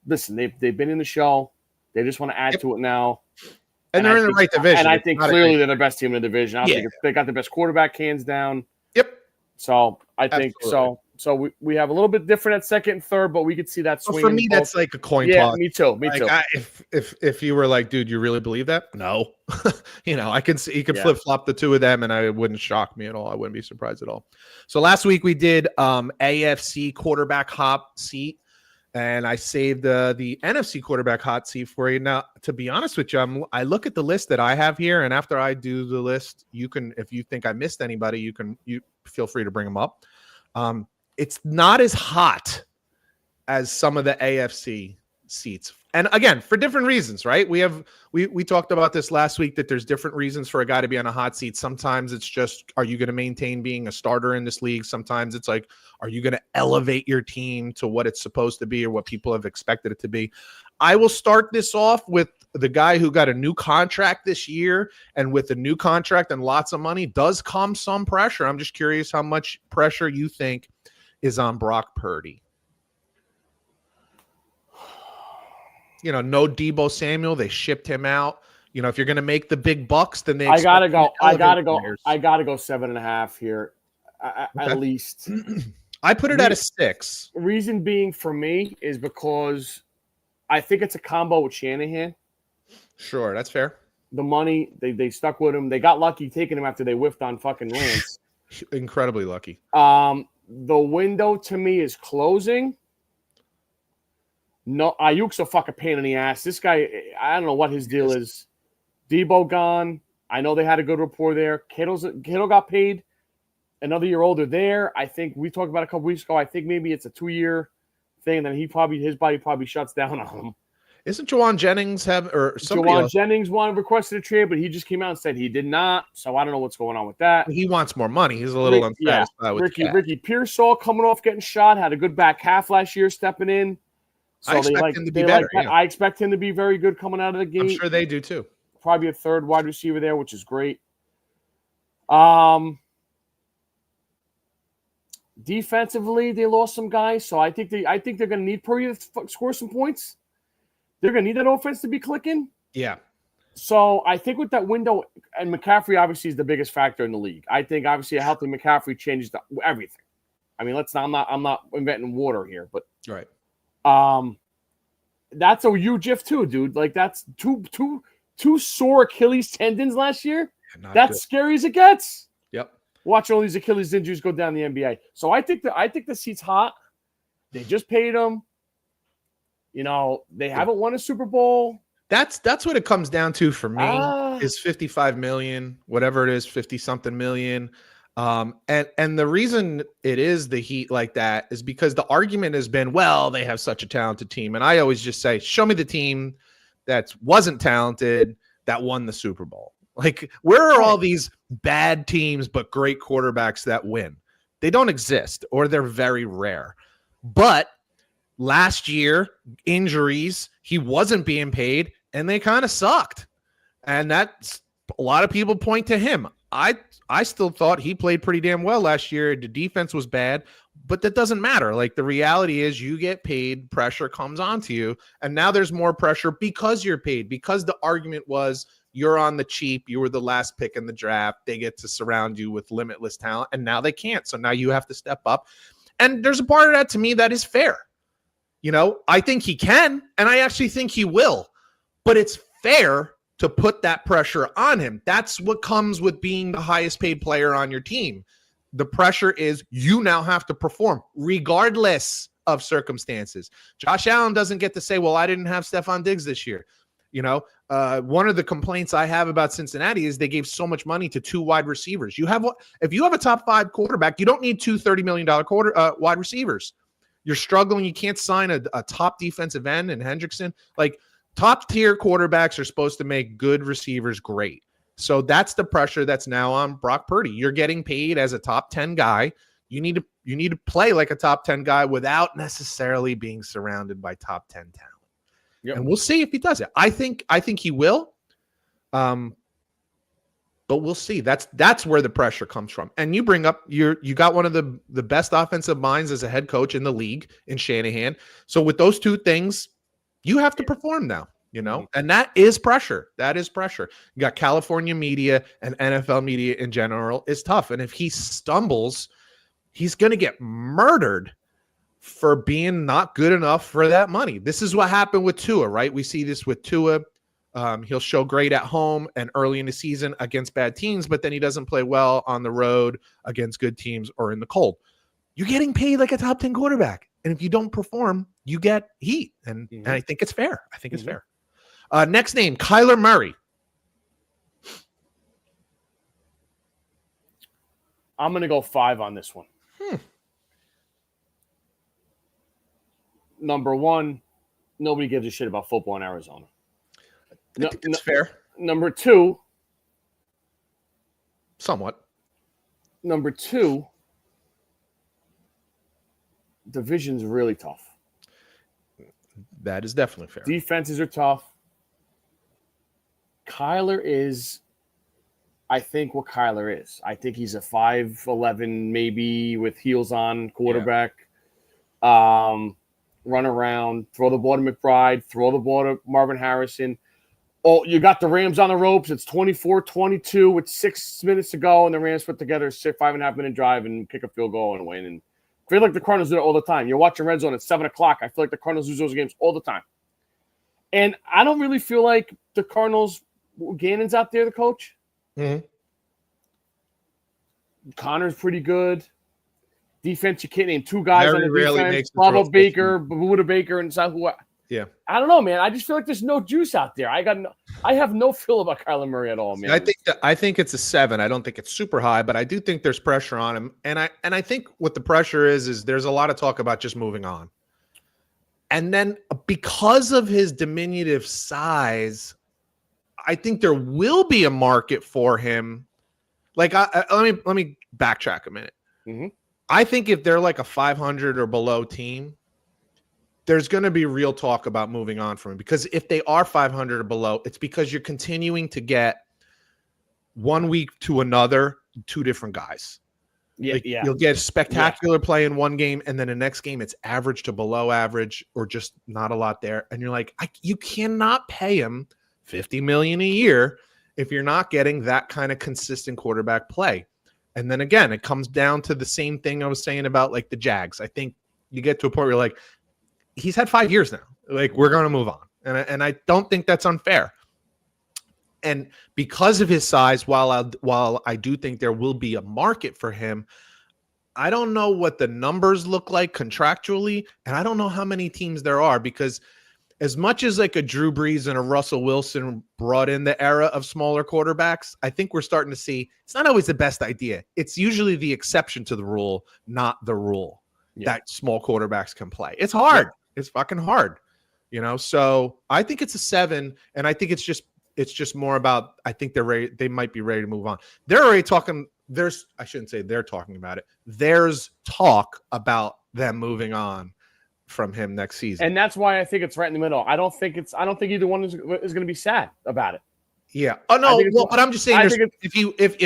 listen, they've been in the show. They just want to add to it now. And they're in the right division. And I think clearly they're the best team in the division. I think they got the best quarterback hands down. Yep. So I think so. So we have a little bit different at second and third, but we could see that swing. For me, that's like a coin toss. Yeah, me too. Me too. If you were like, dude, you really believe that? No. I can see you could flip flop the 2 of them, and it wouldn't shock me at all. I wouldn't be surprised at all. So last week we did AFC quarterback hot seat, and I saved the NFC quarterback hot seat for you. Now, to be honest with you, I look at the list that I have here, and after I do the list, you can, if you think I missed anybody, you feel free to bring them up. It's not as hot as some of the AFC seats. And again, for different reasons, right? We talked about this last week, that there's different reasons for a guy to be on a hot seat. Sometimes it's just, are you going to maintain being a starter in this league? Sometimes it's like, are you going to elevate your team to what it's supposed to be or what people have expected it to be? I will start this off with the guy who got a new contract this year, and with a new contract and lots of money does come some pressure. I'm just curious how much pressure you think is on Brock Purdy. No Deebo Samuel. They shipped him out. If you're going to make the big bucks, then they. I gotta go. Players. I gotta go 7.5 here, Okay. at least. I put it at a 6. Reason being for me is because I think it's a combo with Shanahan. Sure, that's fair. The money, they stuck with him. They got lucky taking him after they whiffed on fucking Lance. Incredibly lucky. The window to me is closing. No, Ayuk's a fucking pain in the ass. This guy, I don't know what his deal is. Debo gone. I know they had a good rapport there. Kittle got paid another year older there. I think we talked about a couple weeks ago. I think maybe it's a 2-year thing. Then his body probably shuts down on him. Isn't Jawan Jennings Jennings requested a trade, but he just came out and said he did not. So I don't know what's going on with that. He wants more money. He's a little unsatisfied with Ricky Pearsall coming off getting shot, had a good back half last year stepping in. So I expect him to be better. I expect him to be very good coming out of the gate. I'm sure they do too. Probably a third wide receiver there, which is great. Defensively, they lost some guys, so I think they're going to need Purdy to score some points. They're going to need that offense to be clicking. Yeah. So I think with that window, and McCaffrey obviously is the biggest factor in the league. I think obviously a healthy McCaffrey changes everything. I mean, I'm not inventing water here, but right. That's a huge if too, dude. Like that's two sore Achilles tendons last year. That's good. Scary as it gets. Yep. Watching all these Achilles injuries go down the NBA. So I think the seat's hot. They just paid him. They haven't won a Super Bowl. That's what it comes down to for me. Is $55 million, whatever it is, 50-something million. And the reason it is the Heat like that is because the argument has been, well, they have such a talented team. And I always just say, show me the team that wasn't talented that won the Super Bowl. Like, where are all these bad teams but great quarterbacks that win? They don't exist, or they're very rare. But last year, injuries, he wasn't being paid, and they kind of sucked. And that's a lot of people point to him. I still thought he played pretty damn well last year. The defense was bad, but that doesn't matter. Like, the reality is you get paid, pressure comes onto you, and now there's more pressure because you're paid, because the argument was you're on the cheap, you were the last pick in the draft, they get to surround you with limitless talent, and now they can't. So now you have to step up. And there's a part of that to me that is fair. I think he can, and I actually think he will, but it's fair to put that pressure on him. That's what comes with being the highest paid player on your team. The pressure is you now have to perform regardless of circumstances. Josh Allen doesn't get to say, well, I didn't have Stephon Diggs this year. One of the complaints I have about Cincinnati is they gave so much money to 2 wide receivers. If you have a top 5 quarterback, you don't need 2 $30 million wide receivers. You're struggling. You can't sign a top defensive end in Hendrickson. Like, top tier quarterbacks are supposed to make good receivers great. So that's the pressure that's now on Brock Purdy. You're getting paid as a top 10 guy. You need to play like a top 10 guy without necessarily being surrounded by top 10 talent. Yep. And we'll see if he does it. I think he will. But we'll see. That's where the pressure comes from. And you bring up you got one of the best offensive minds as a head coach in the league in Shanahan. So with those two things, you have to perform now, and that is pressure. That is pressure. You got California media and NFL media in general is tough. And if he stumbles, he's going to get murdered for being not good enough for that money. This is what happened with Tua, right? We see this with Tua. He'll show great at home and early in the season against bad teams, but then he doesn't play well on the road against good teams or in the cold. You're getting paid like a top 10 quarterback. And if you don't perform, you get heat. And I think it's fair. I think it's fair. Next name, Kyler Murray. I'm going to go 5 on this one. Number one, nobody gives a shit about football in Arizona. I think it's fair. Number two, somewhat. Number two, division's really tough. That is definitely fair. Defenses are tough. Kyler is, I think, what Kyler is. I think he's a 5'11", maybe with heels on quarterback. Yeah. Run around, throw the ball to McBride, throw the ball to Marvin Harrison. Oh, you got the Rams on the ropes. It's 24-22 with 6 minutes to go, and the Rams put together a 5.5-minute drive and kick a field goal and win. And I feel like the Cardinals do it all the time. You're watching Red Zone at 7 o'clock. I feel like the Cardinals lose those games all the time. And I don't really feel like the Cardinals, Gannon's out there, the coach. Mm-hmm. Connor's pretty good. Defense, you can't name two guys Very on the rarely defense. Buda Baker, and Sahu. Yeah. I don't know, man. I just feel like there's no juice out there. I have no feel about Kyler Murray at all, man. I think it's a 7. I don't think it's super high, but I do think there's pressure on him. And I think what the pressure is there's a lot of talk about just moving on. And then because of his diminutive size, I think there will be a market for him. Like, let me backtrack a minute. Mm-hmm. I think if they're like a 500 or below team, there's going to be real talk about moving on from him. Because if they are 500 or below, it's because you're continuing to get 1 week to another 2 different guys. Yeah, You'll get spectacular play in one game, and then the next game it's average to below average or just not a lot there. And you're like, you cannot pay him $50 million a year if you're not getting that kind of consistent quarterback play. And then again, it comes down to the same thing I was saying about like the Jags. I think you get to a point where you're like, he's had 5 years now. Like, we're going to move on. And I don't think that's unfair. And because of his size, while I do think there will be a market for him, I don't know what the numbers look like contractually, and I don't know how many teams there are, because as much as like a Drew Brees and a Russell Wilson brought in the era of smaller quarterbacks, I think we're starting to see it's not always the best idea. It's usually the exception to the rule, not the rule, that small quarterbacks can play. It's hard. Yeah. It's fucking hard, So I think it's a 7, and I think it's just more about, I think they're ready. They might be ready to move on. They're already talking. I shouldn't say they're talking about it. There's talk about them moving on from him next season. And that's why I think it's right in the middle. I don't think either one is going to be sad about it. Yeah. Oh no. Well, but I'm just saying, if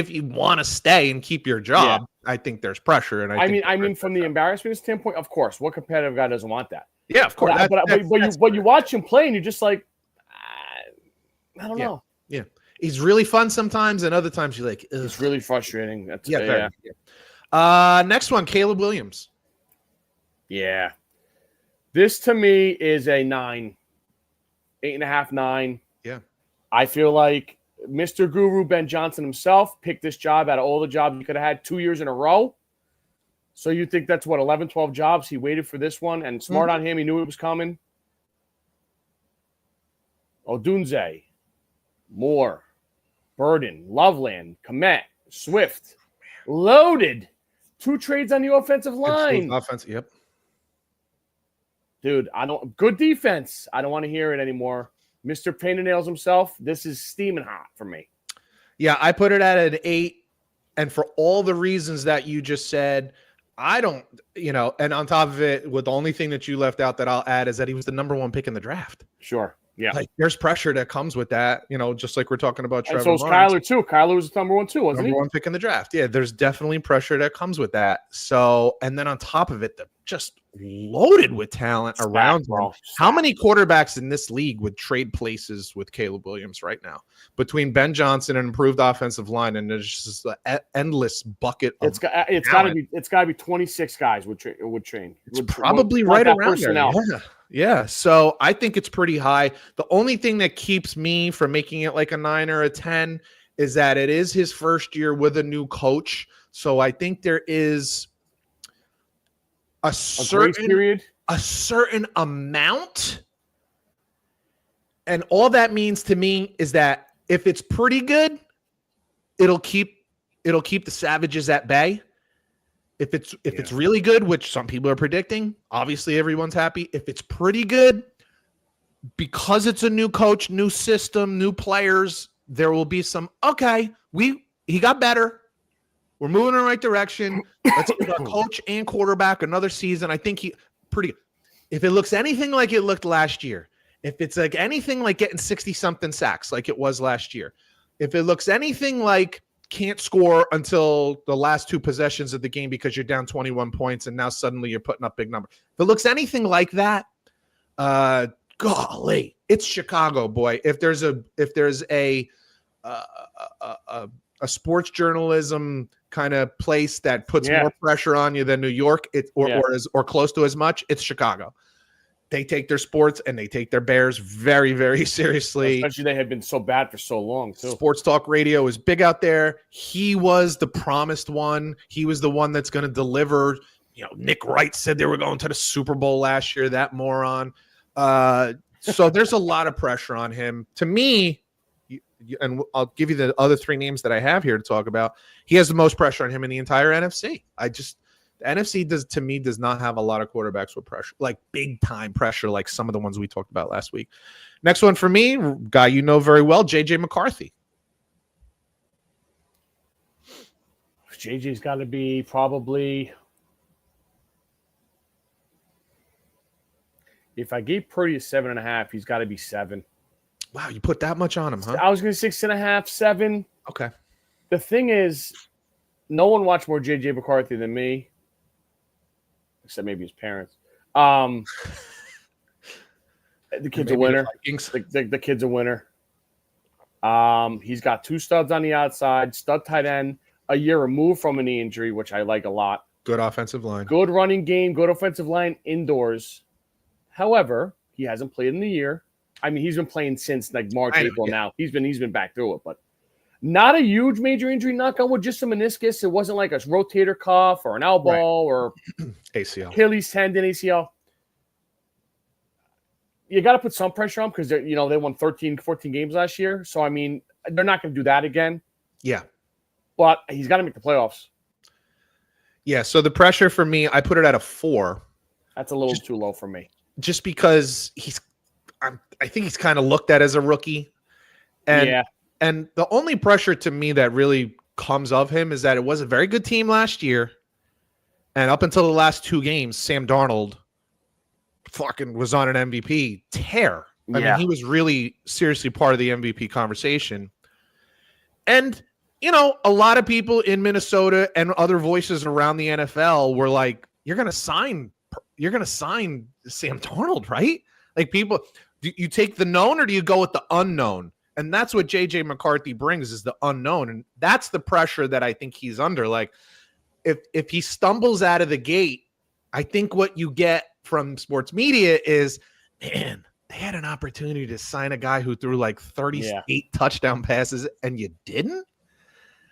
you want to stay and keep your job, I think there's pressure. And I mean, from the embarrassment standpoint, of course, what competitive guy doesn't want that? Yeah, of course. But you watch him play, and you're just like, I don't know. Yeah. He's really fun sometimes, and other times you're like, ugh. It's really frustrating. Next one, Caleb Williams. Yeah. This to me is a 9, 8.5, 9. Yeah. I feel like Mr. Guru Ben Johnson himself picked this job out of all the jobs he could have had 2 years in a row. So you think that's what, 11, 12 jobs? He waited for this one, and smart on him. He knew it was coming. Odunze, Moore, Burden, Loveland, Komet, Swift, loaded. 2 trades on the offensive line. Yep. Dude, good defense. I don't want to hear it anymore. Mr. Pain and Nails himself, this is steaming hot for me. Yeah, I put it at an 8. And for all the reasons that you just said, I don't, and on top of it, with the only thing that you left out that I'll add is that he was the number 1 pick in the draft. Sure. Yeah. Like, there's pressure that comes with that, just like we're talking about Trevor Lawrence. And so is Kyler too. Kyler was the number 1 too, wasn't he? Number 1 pick in the draft. Yeah, there's definitely pressure that comes with that. So, and then on top of it, they're just loaded with talent around him. How many quarterbacks in this league would trade places with Caleb Williams right now? Between Ben Johnson and improved offensive line, and there's just an endless bucket of it's got to be 26 guys would train. It's probably right around there. Yeah. So I think it's pretty high. The only thing that keeps me from making it like a 9 or a 10 is that it is his first year with a new coach. So I think there is a certain amount. And all that means to me is that if it's pretty good, it'll keep the Savages at bay. If it's really good, which some people are predicting, obviously everyone's happy. If it's pretty good, because it's a new coach, new system, new players, there will be some, okay, he got better. We're moving in the right direction. Let's give our coach and quarterback another season. I think he pretty good. If it looks anything like it looked last year, if it's like anything like getting 60-something sacks like it was last year, if it looks anything like can't score until the last 2 possessions of the game because you're down 21 points and now suddenly you're putting up big numbers. If it looks anything like that, golly, it's Chicago, boy. If there's a sports journalism kind of place that puts more pressure on you than New York, or close to as much, it's Chicago. They take their sports and they take their Bears very, very seriously. Especially they had been so bad for so long, too. Sports talk radio is big out there. He was the promised one. He was the one that's going to deliver. Nick Wright said they were going to the Super Bowl last year, that moron. So there's a lot of pressure on him. To me, and I'll give you the other 3 names that I have here to talk about, he has the most pressure on him in the entire NFC. The NFC does not have a lot of quarterbacks with pressure, like big time pressure, like some of the ones we talked about last week. Next one for me, guy you know very well, JJ McCarthy. JJ's got to be probably, if I gave Purdy a 7.5, he's got to be 7. Wow, you put that much on him, huh? I was going to 6.5, 7. Okay. The thing is, no one watched more JJ McCarthy than me, except maybe his parents. The kid's a winner. The kid's a winner. He's got 2 studs on the outside, stud tight end, a year removed from a knee injury, which I like a lot. Good offensive line. Good running game, good offensive line indoors. However, he hasn't played in the year. I mean, he's been playing since like March, April now. He's been back through it, but not a huge major injury, knock on wood, just a meniscus. It wasn't like a rotator cuff or an elbow or ACL. Achilles tendon, ACL. You got to put some pressure on because they won 13, 14 games last year. So, I mean, they're not going to do that again. Yeah. But he's got to make the playoffs. Yeah, so the pressure for me, I put it at a 4. That's a little too low for me. Just because I think he's kind of looked at as a rookie. And the only pressure to me that really comes of him is that it was a very good team last year. And up until the last 2 games, Sam Darnold fucking was on an MVP tear. I mean, he was really seriously part of the MVP conversation. And, a lot of people in Minnesota and other voices around the NFL were like, you're going to sign Sam Darnold, right? Like, people, do you take the known or do you go with the unknown? And that's what JJ McCarthy brings, is the unknown. And that's the pressure that I think he's under. Like, if he stumbles out of the gate, I think what you get from sports media is, man, they had an opportunity to sign a guy who threw like 38 touchdown passes and you didn't?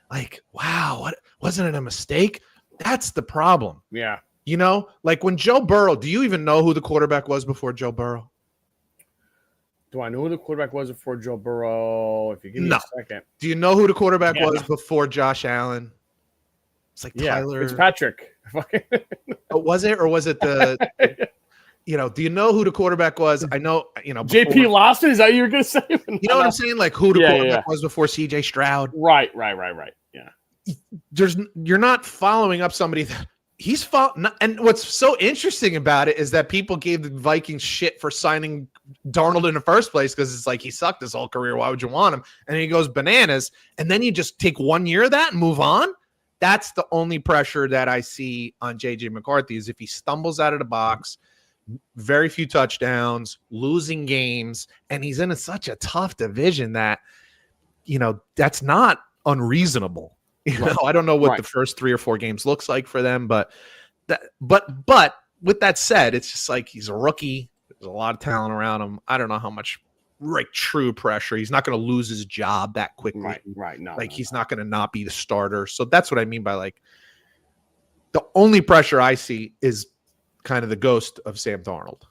Like, wow, what wasn't it a mistake? That's the problem. Yeah. Like when Joe Burrow, do you even know who the quarterback was before Joe Burrow? Do I know who the quarterback was before Joe Burrow? If you give me a second. Do you know who the quarterback was before Josh Allen? It's like Tyler. It's Patrick. Oh, was it? Or was it the do you know who the quarterback was? I know, before, JP Lawson, is that what you were going to say? You know what I'm saying? Like who the quarterback was before CJ Stroud. Right. Yeah. You're not following up somebody that he's and what's so interesting about it is that people gave the Vikings shit for signing Darnold in the first place because it's like he sucked his whole career. Why would you want him? And he goes bananas, and then you just take 1 year of that and move on. That's the only pressure that I see on JJ McCarthy is if he stumbles out of the box, very few touchdowns, losing games, and he's in such a tough division that that's not unreasonable. I don't know what the first 3 or 4 games looks like for them, but with that said, it's just like he's a rookie. There's a lot of talent around him. I don't know how much true pressure. He's not going to lose his job that quickly. Right. No, he's not going to not be the starter. So that's what I mean by like the only pressure I see is kind of the ghost of Sam Darnold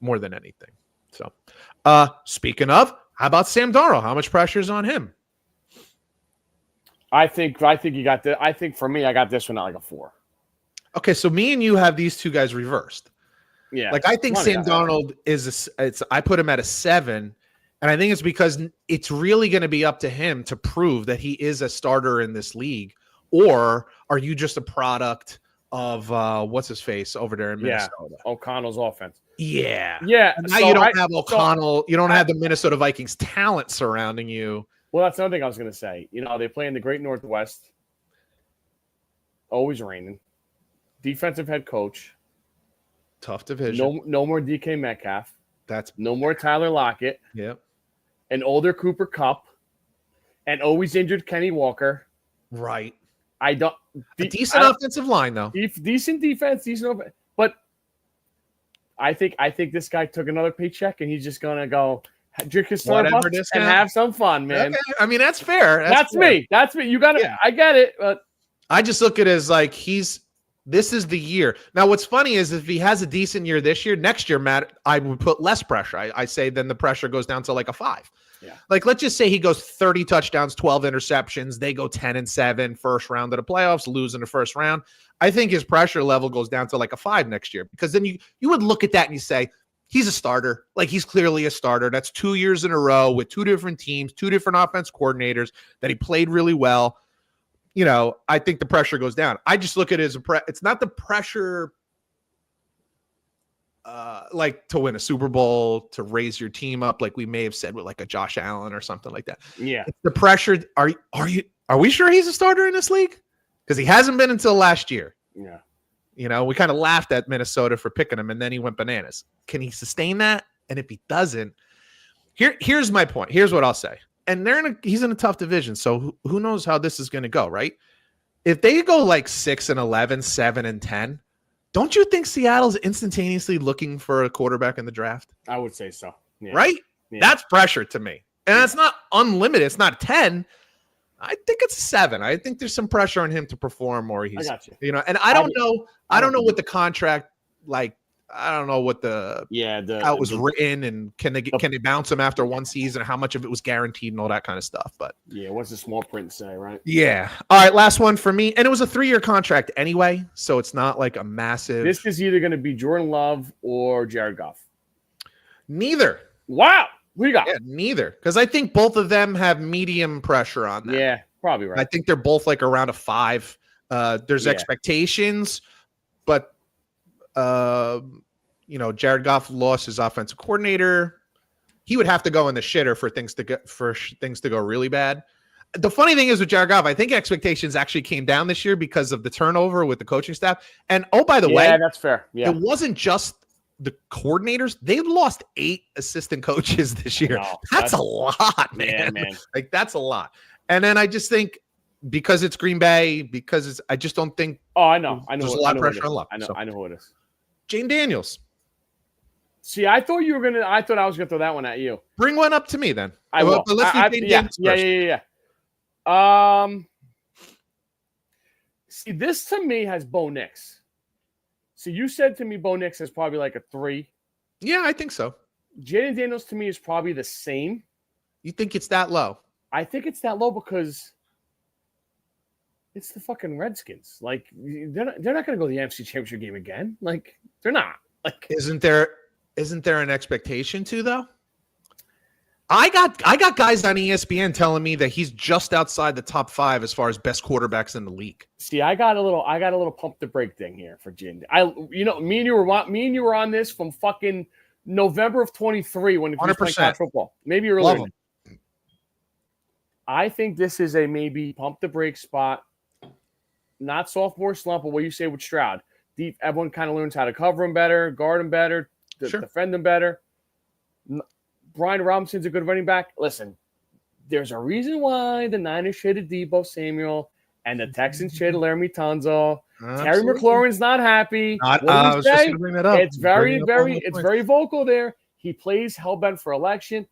more than anything. So speaking of, how about Sam Darnold? How much pressure is on him? I think you got the. I think for me, I got this one at like a 4. Okay, so me and you have these 2 guys reversed. Yeah. Like I think Funny, Sam Darnold I put him at a 7, and I think it's because it's really going to be up to him to prove that he is a starter in this league, or are you just a product of what's his face over there in Minnesota? O'Connell's offense. Yeah. Yeah. And now you don't have O'Connell. You don't have the Minnesota Vikings talent surrounding you. Well, that's another thing I was going to say. They play in the Great Northwest. Always raining. Defensive head coach. Tough division. No more DK Metcalf. That's no more Tyler Lockett. Yep. An older Cooper Kupp. And always injured Kenny Walker. Right. A decent offensive line, though. Decent defense, but I think this guy took another paycheck and he's just gonna go drink his Starbucks and have some fun, man. Okay. I mean, that's fair. That's me. You gotta. Yeah. I get it, but I just look at it as like this is the year. Now, what's funny is if he has a decent year this year, next year, Matt, I would put less pressure. I say then the pressure goes down to like a 5. Yeah. Like, let's just say he goes 30 touchdowns, 12 interceptions. They go 10-7, first round of the playoffs, lose in the first round. I think his pressure level goes down to like a 5 next year, because then you would look at that and you say, he's a starter. Like, he's clearly a starter. That's 2 years in a row with 2 different teams, 2 different offense coordinators that he played really well. I think the pressure goes down. I just look at it as it's not the pressure like to win a Super Bowl, to raise your team up, like we may have said with like a Josh Allen or something like that. Yeah. It's the pressure. Are we sure he's a starter in this league? Because he hasn't been until last year. Yeah. We kind of laughed at Minnesota for picking him, and then he went bananas. Can he sustain that? And if he doesn't, here's my point. Here's what I'll say. And he's in a tough division, so who knows how this is going to go, right? If they go like 6-11, 7-10, don't you think Seattle's instantaneously looking for a quarterback in the draft? I would say so. Yeah. Right? Yeah. That's pressure to me. And it's not unlimited. It's not 10. I think it's a 7. I think there's some pressure on him to perform, or he's, I got you. And I don't know what the contract, like, I don't know what how it was written, and can they bounce him after one season, how much of it was guaranteed and all that kind of stuff. But what's the small print say, right? Yeah. All right, last one for me. And it was a 3-year contract anyway, so it's not like a massive. This is either going to be Jordan Love or Jared Goff. Neither. Wow. Who you got? Yeah, neither. Because I think both of them have medium pressure on them. Yeah, probably right. I think they're both like around a 5. There's expectations, but Jared Goff lost his offensive coordinator. He would have to go in the shitter for things to go really bad. The funny thing is with Jared Goff, I think expectations actually came down this year because of the turnover with the coaching staff. And by the way, that's fair. Yeah, it wasn't just the coordinators. They lost 8 assistant coaches this year. No, that's a lot, man. Yeah, man. Like, that's a lot. And then I just think because it's Green Bay, I just don't think. Oh, I know. There's a lot of pressure on Luck. I know who it is. Jane Daniels. See, I thought I was gonna throw that one at you. Bring one up to me then. I will. But let's do Jane Daniels first. Yeah. See, this to me has Bo Nix. See, you said to me Bo Nix is probably like a 3. Yeah, I think so. Jaden Daniels to me is probably the same. You think it's that low? I think it's that low because it's the fucking Redskins. Like, they're not going to go to the AFC Championship game again. Like, they're not. Like, isn't there an expectation to, though? I got guys on ESPN telling me that he's just outside the top 5 as far as best quarterbacks in the league. See, I got a little pump the brake thing here for Jin. Me and you were on this from fucking November of 23 when he was playing college football. Maybe earlier. I think this is a maybe pump the brake spot. Not sophomore slump, but what you say with Stroud. Deep, everyone kind of learns how to cover him better, guard him better, defend him better. Brian Robinson's a good running back. Listen, there's a reason why the Niners traded Deebo Samuel and the Texans traded Laramie Tunzel. Terry McLaurin's not happy. I was just going to bring that up. It's very vocal there. He plays hellbent for election.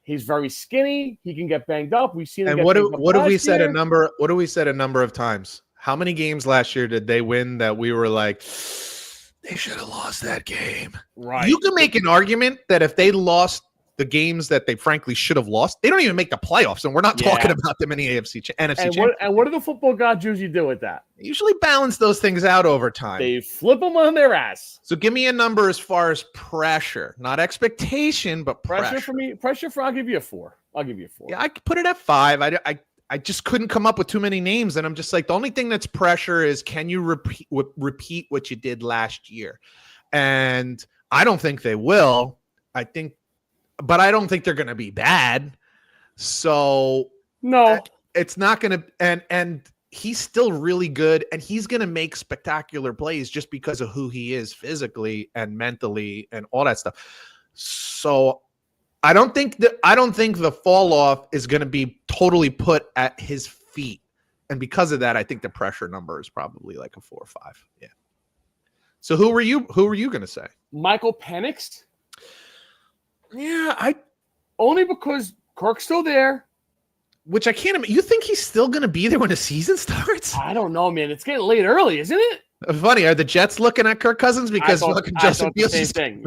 He's very skinny. He can get banged up. We've seen him. And what have we said a number? What have we said a number of times? How many games last year did they win that we were like, they should have lost that game? Right. You can make an argument that if they lost the games that they frankly should have lost. They don't even make the playoffs, and we're not talking about them in the NFC NFC. And what do the football gods usually do with that? They usually balance those things out over time. They flip them on their ass. So give me a number as far as pressure, not expectation, but Pressure for me. I'll give you a 4. Yeah, I could put it at 5. I just couldn't come up with too many names, and I'm just like, the only thing that's pressure is, can you repeat what you did last year? And I don't think they will. But I don't think they're going to be bad. So no, it's not going to. And he's still really good, and he's going to make spectacular plays just because of who he is physically and mentally and all that stuff. So I don't think the fall off is going to be totally put at his feet. And because of that, I think the pressure number is probably like a 4 or 5. Yeah. So who were you going to say? Michael Penix? Yeah, only because Kirk's still there. Which I can't imagine. You think he's still going to be there when the season starts? I don't know, man. It's getting late early, isn't it? Funny. Are the Jets looking at Kirk Cousins because Justin Fields is thing?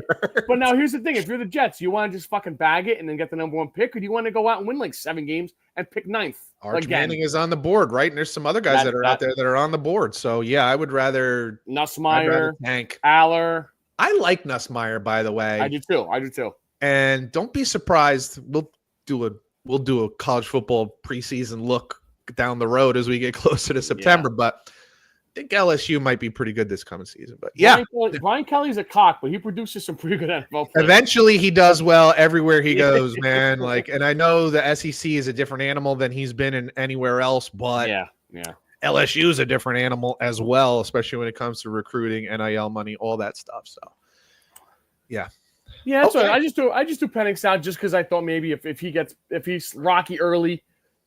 But now here's the thing: if you're the Jets, you want to just fucking bag it and then get the number 1 pick, or do you want to go out and win like 7 games and pick 9th? Arch Manning is on the board, right? And there's some other guys that are out there that are on the board. So yeah, I would rather Nussmeier, Tank Aller. I like Nussmeier, by the way. I do too. And don't be surprised. We'll do a college football preseason look down the road as we get closer to September. Yeah. But I think LSU might be pretty good this coming season. But yeah, Brian Kelly's a cock, but he produces some pretty good NFL players. Eventually, he does well everywhere he goes, man. And I know the SEC is a different animal than he's been in anywhere else, but yeah. LSU is a different animal as well, especially when it comes to recruiting, NIL money, all that stuff. So, yeah. Yeah, that's right. I just do Penix out just because I thought maybe if he's rocky early,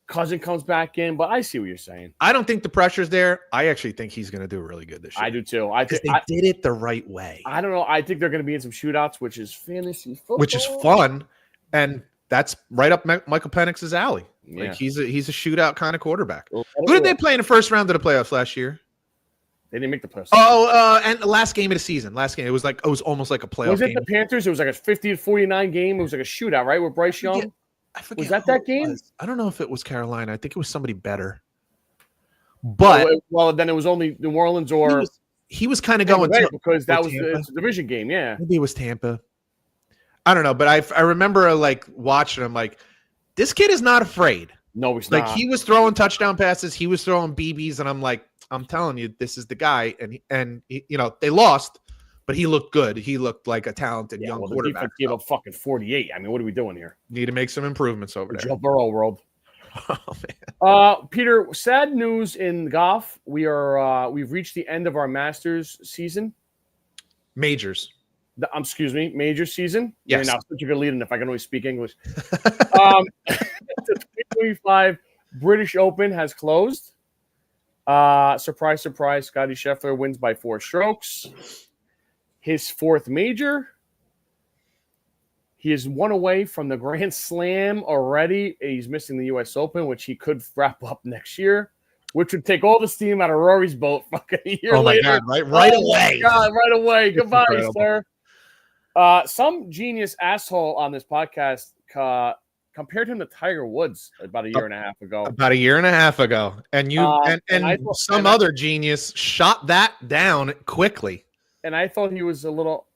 Cousin comes back in. But I see what you're saying. I don't think the pressure's there. I actually think he's going to do really good this year. I do too. They did it the right way. I don't know. I think they're going to be in some shootouts, which is fantasy football, which is fun, and that's right up Michael Penix's alley. Yeah. Like he's a shootout kind of quarterback. Who did they play in the first round of the playoffs last year? They didn't make the playoffs. And the last game of the season. It was almost like a playoff. Was it game. The Panthers? It was like a 50-49 game. It was like a shootout, right? With Bryce Young. I forget. Was that game? I don't know if it was Carolina. I think it was somebody better. But then it was only New Orleans or he was kind of going because that was the division game. Yeah, maybe it was Tampa. I don't know, but I remember like watching him. Like, this kid is not afraid. No, he's not. Like, he was throwing touchdown passes. He was throwing BBs, and I'm like, I'm telling you, this is the guy. And he, they lost, but he looked good. He looked like a talented young quarterback. The defense gave up fucking 48. I mean, what are we doing here? Need to make some improvements over there. Joe Burrow world. Oh, man. Peter, sad news in golf. We've reached the end of our Masters season. Majors season. Yes. Now, such a good lead-in if I can only speak English. The 2025 British Open has closed. Surprise, surprise, Scotty Scheffler wins by 4 strokes. His 4th major. He is 1 away from the Grand Slam already. He's missing the U.S. Open, which he could wrap up next year, which would take all the steam out of Rory's boat fucking a year later. God, right away. God, right away. Goodbye, sir. Some genius asshole on this podcast compared him to Tiger Woods about a year and a half ago. And other genius shot that down quickly. And I thought he was a little,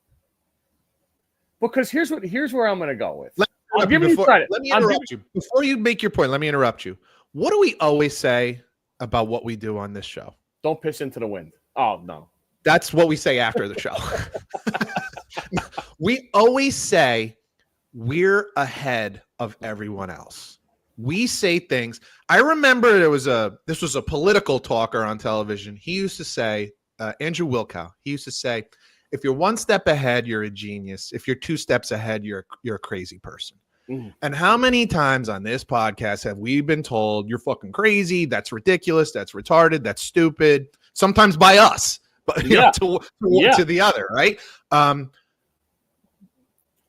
because here's where I'm going to go with. Let me interrupt you. Before you make your point, let me interrupt you. What do we always say about what we do on this show? Don't piss into the wind. Oh, no. That's what we say after the show. We always say we're ahead of everyone else. We say things. I remember this was a political talker on television. He used to say, Andrew Wilkow, he used to say, if you're 1 step ahead, you're a genius. If you're 2 steps ahead, you're a crazy person. Mm. And how many times on this podcast have we been told you're fucking crazy? That's ridiculous. That's retarded. That's stupid. Sometimes by us, but to the other, right?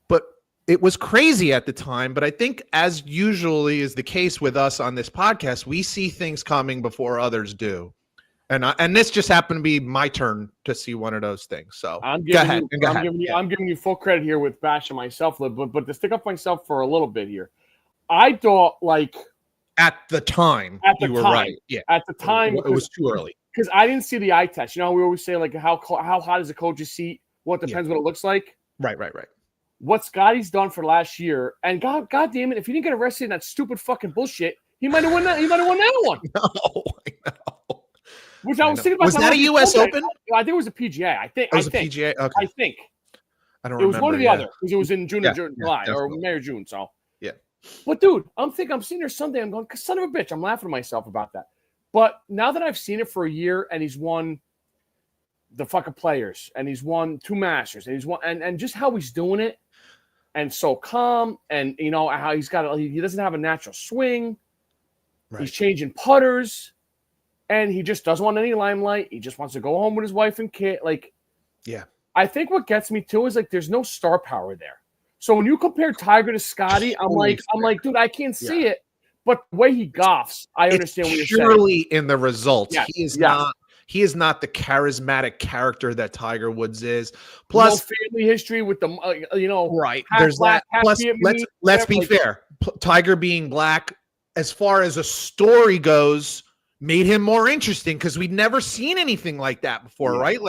But it was crazy at the time. But I think, as usually is the case with us on this podcast, we see things coming before others do. And this just happened to be my turn to see one of those things. So I'm go ahead. giving you full credit here with bashing myself, but to stick up myself for a little bit here, I thought at the time you were right. Yeah, at the time it was too early because I didn't see the eye test. You know, we always say how hot is a coach's seat? What depends what it looks like. Right. What Scotty's done for last year, and God damn it, if he didn't get arrested in that stupid fucking bullshit, he might have won that. He might have won that one. No, I know. Which I was thinking about. Was that a U.S. Open? I think it was a PGA. I think it was a PGA. Okay. I think. I don't remember. It was one or the other because it was in July definitely. or May or June. So yeah. But dude, I'm sitting there Sunday. I'm going, son of a bitch. I'm laughing to myself about that. But now that I've seen it for a year and he's won the fucking Players and he's won 2 Masters and he's won and just how he's doing it and so calm and you know how he doesn't have a natural swing. Right. He's changing putters. And he just doesn't want any limelight. He just wants to go home with his wife and kid. Yeah. I think what gets me too is there's no star power there. So when you compare Tiger to Scotty, I'm like, dude, I can't see it. But the way he golfs, I understand what you're saying. Purely in the results, yes. He is not the charismatic character that Tiger Woods is. Plus, no family history with the right. There's black, that. Plus, let's be fair. Tiger being black, as far as a story goes, made him more interesting because we'd never seen anything like that before, right?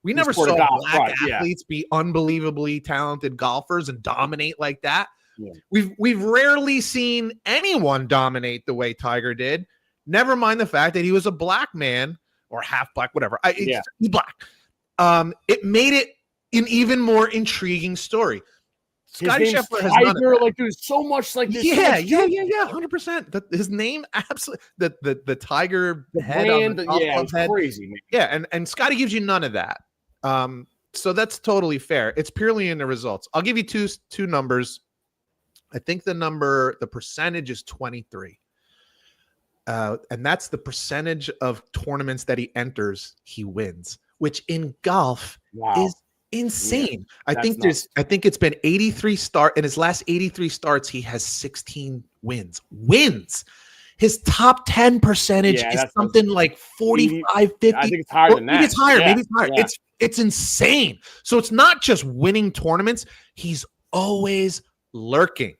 We never saw black athletes be unbelievably talented golfers and dominate like that. Yeah. We've rarely seen anyone dominate the way Tiger did. Never mind the fact that he was a black man or half black, whatever. He's black. It made it an even more intriguing story. Scotty Scheffler has done it. There's so much this. Yeah, 100%. His name, absolutely. The Tiger head on the it's head. Crazy, man. Yeah, and Scotty gives you none of that. So that's totally fair. It's purely in the results. I'll give you two numbers. I think the percentage is 23. And that's the percentage of tournaments that he enters, he wins, which in golf is insane. I think it's been 83 in his last 83 starts, he has 16 wins. His top 10 percentage is something like 45, 50. I think it's higher than that. Maybe it's higher. Yeah. It's insane. So it's not just winning tournaments. He's always lurking.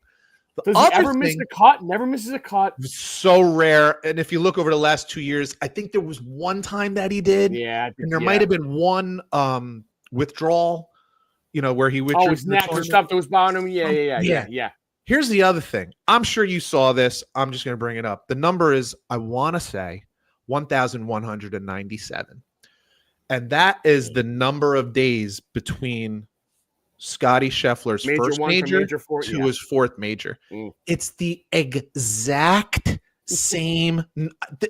Does he ever miss a cut? Never misses a cut. So rare. And if you look over the last 2 years, I think there was one time that he did. Yeah. And there might have been one withdrawal, where he withdrew. His neck or stuff that was bothering him. Yeah. Here's the other thing. I'm sure you saw this. I'm just going to bring it up. The number is, I want to say, 1,197. And that is the number of days between Scotty Scheffler's first major to his fourth major. It's the exact same.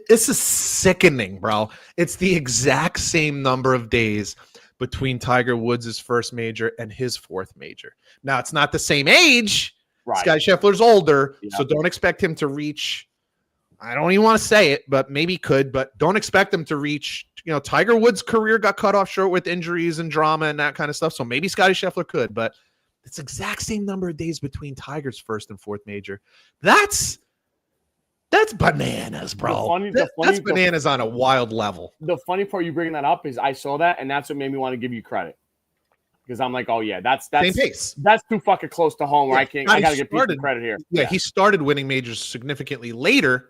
This is sickening, bro. It's the exact same number of days between Tiger Woods' first major and his fourth major. Now, it's not the same age. Right. Scotty Scheffler's older, so don't expect him to reach. I don't even want to say it, but maybe could, but don't expect him to reach. Tiger Woods' career got cut off short with injuries and drama and that kind of stuff. So maybe Scotty Scheffler could, but it's the exact same number of days between Tiger's first and fourth major. That's bananas, bro. That's bananas on a wild level. The funny part you bringing that up is I saw that, and that's what made me want to give you credit. Because I'm like, oh yeah, that's same pace. That's too fucking close to home where I gotta get people credit here. Yeah, he started winning majors significantly later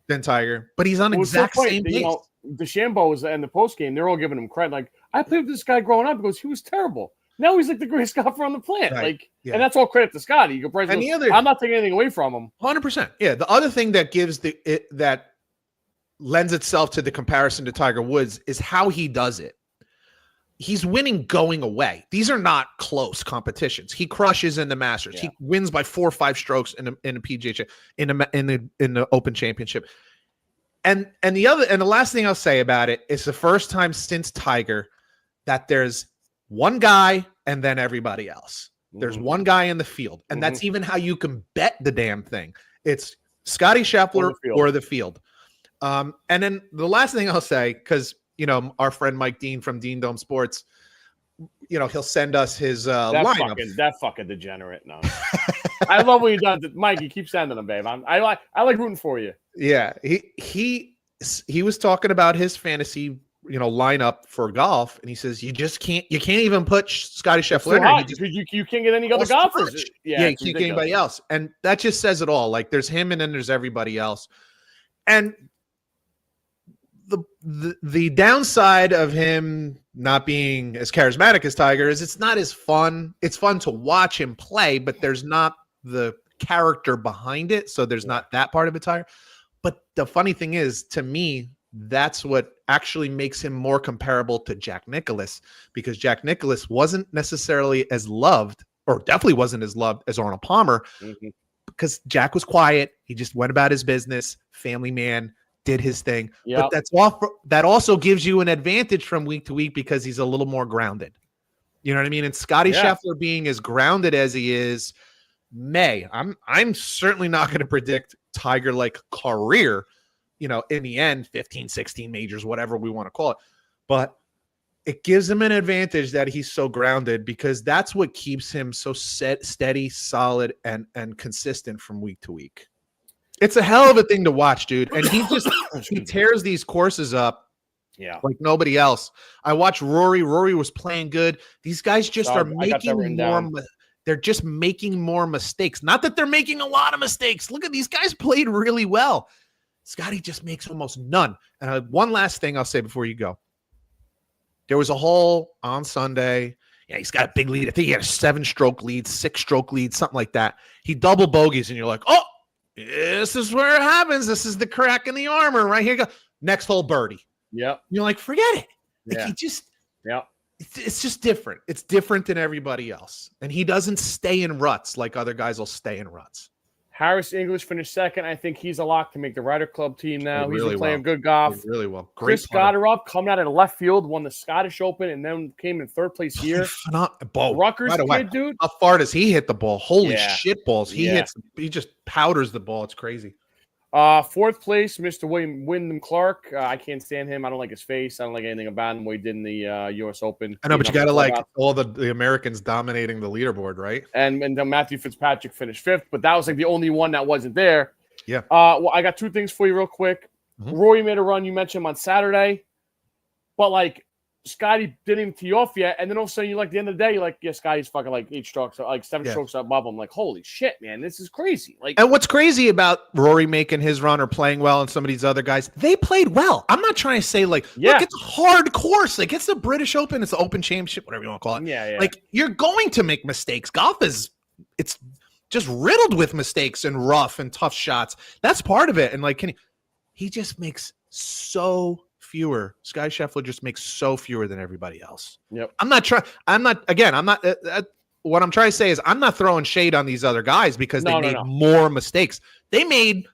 than Tiger, but he's on exact same pace. DeChambeau was in the post game, they're all giving him credit. Like, I played with this guy growing up because he was terrible. Now he's like the greatest golfer on the planet. And that's all credit to Scotty. You can I'm not taking anything away from him. 100%. Yeah. The other thing that gives that lends itself to the comparison to Tiger Woods is how he does it. He's winning going away. These are not close competitions. He crushes in the Masters. Yeah. He wins by 4 or 5 strokes in a PGA in the Open Championship. And the last thing I'll say about it is the first time since Tiger that there's one guy and then everybody else. There's one guy in the field, and that's even how you can bet the damn thing. It's Scotty Scheffler or the field. And then the last thing I'll say, because our friend Mike Dean from Dean Dome Sports, he'll send us his lineup. That fucking degenerate. No, I love what you done, Mike. You keep sending them, babe. I like rooting for you. Yeah, he he was talking about his fantasy, lineup for golf, and he says you can't even put Scotty Scheffler in there. You can't get any other golfers. Yeah, you can't get anybody else, and that just says it all. Like there's him, and then there's everybody else, and the downside of him not being as charismatic as Tiger is it's not as fun. It's fun to watch him play, but there's not the character behind it, so there's not that part of it, Tiger. But the funny thing is, to me, that's what actually makes him more comparable to Jack Nicklaus, because Jack Nicklaus wasn't necessarily as loved, or definitely wasn't as loved as Arnold Palmer, because Jack was quiet. He just went about his business, family man, did his thing. But that also gives you an advantage from week to week because he's a little more grounded. You know what I mean? And Scotty Scheffler being as grounded as he is, I'm certainly not going to predict Tiger-like career, in the end, 15, 16 majors, whatever we want to call it. But it gives him an advantage that he's so grounded, because that's what keeps him so steady, solid, and consistent from week to week. It's a hell of a thing to watch, dude. And he tears these courses up like nobody else. I watched Rory. Rory was playing good. These guys just are making more. They're just making more mistakes. Not that they're making a lot of mistakes. Look at these guys played really well. Scotty just makes almost none. And one last thing I'll say before you go. There was a hole on Sunday. Yeah, he's got a big lead. I think he had a 7-stroke lead, 6-stroke lead, something like that. He double bogeys, and you're like, oh, this is where it happens. This is the crack in the armor right here. Next hole birdie. Yep. You're like, forget it. Like he just it's just different. It's different than everybody else. And he doesn't stay in ruts like other guys will stay in ruts. Harris English finished second. I think he's a lock to make the Ryder Club team now. He's been playing good golf. Really well. Chris Gotterup coming out of the left field, won the Scottish Open, and then came in third place here. Rutgers kid, dude. How far does he hit the ball? Holy shit balls. He just powders the ball. It's crazy. Fourth place, Mr. Wyndham Clark. I can't stand him. I don't like his face. I don't like anything about him. What he did in the U.S. Open. I know, but you got to like all the Americans dominating the leaderboard, right? And then Matthew Fitzpatrick finished fifth, but that was like the only one that wasn't there. Yeah. Well, I got two things for you real quick. Rory made a run. You mentioned him on Saturday, but like Scotty didn't even tee off yet, and then all of a sudden, you like the end of the day, you're like, yeah, Scotty's fucking like 8 strokes, like 7 strokes above him. Like, holy shit, man, this is crazy. Like, and what's crazy about Rory making his run or playing well, and some of these other guys, they played well. I'm not trying to say like, look, it's a hard course. Like, it's the British Open, it's the Open Championship, whatever you want to call it. Yeah. Like, you're going to make mistakes. Golf it's just riddled with mistakes and rough and tough shots. That's part of it. And like, he just makes so fewer. Sky Scheffler just makes so fewer than everybody else. Yep. What I'm trying to say is I'm not throwing shade on these other guys because they made more mistakes. They made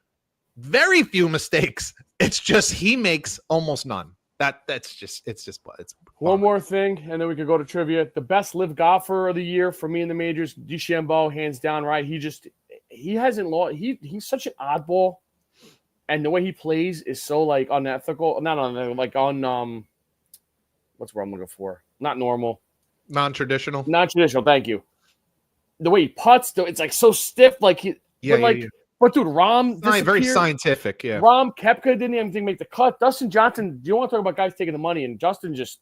very few mistakes. It's just he makes almost none. It's one more thing, and then we could go to trivia. The best live golfer of the year for me in the majors, DeChambeau, hands down, right? He hasn't lost. He's such an oddball. And the way he plays is so like unethical. Not on like on what's what I'm looking for? Not normal. Non-traditional. Non-traditional, thank you. The way he putts, though, it's like so stiff. Like but dude, Rahm, not very scientific. Yeah. Rahm Koepka didn't even make the cut. Dustin Johnson. Do you want to talk about guys taking the money? And Dustin's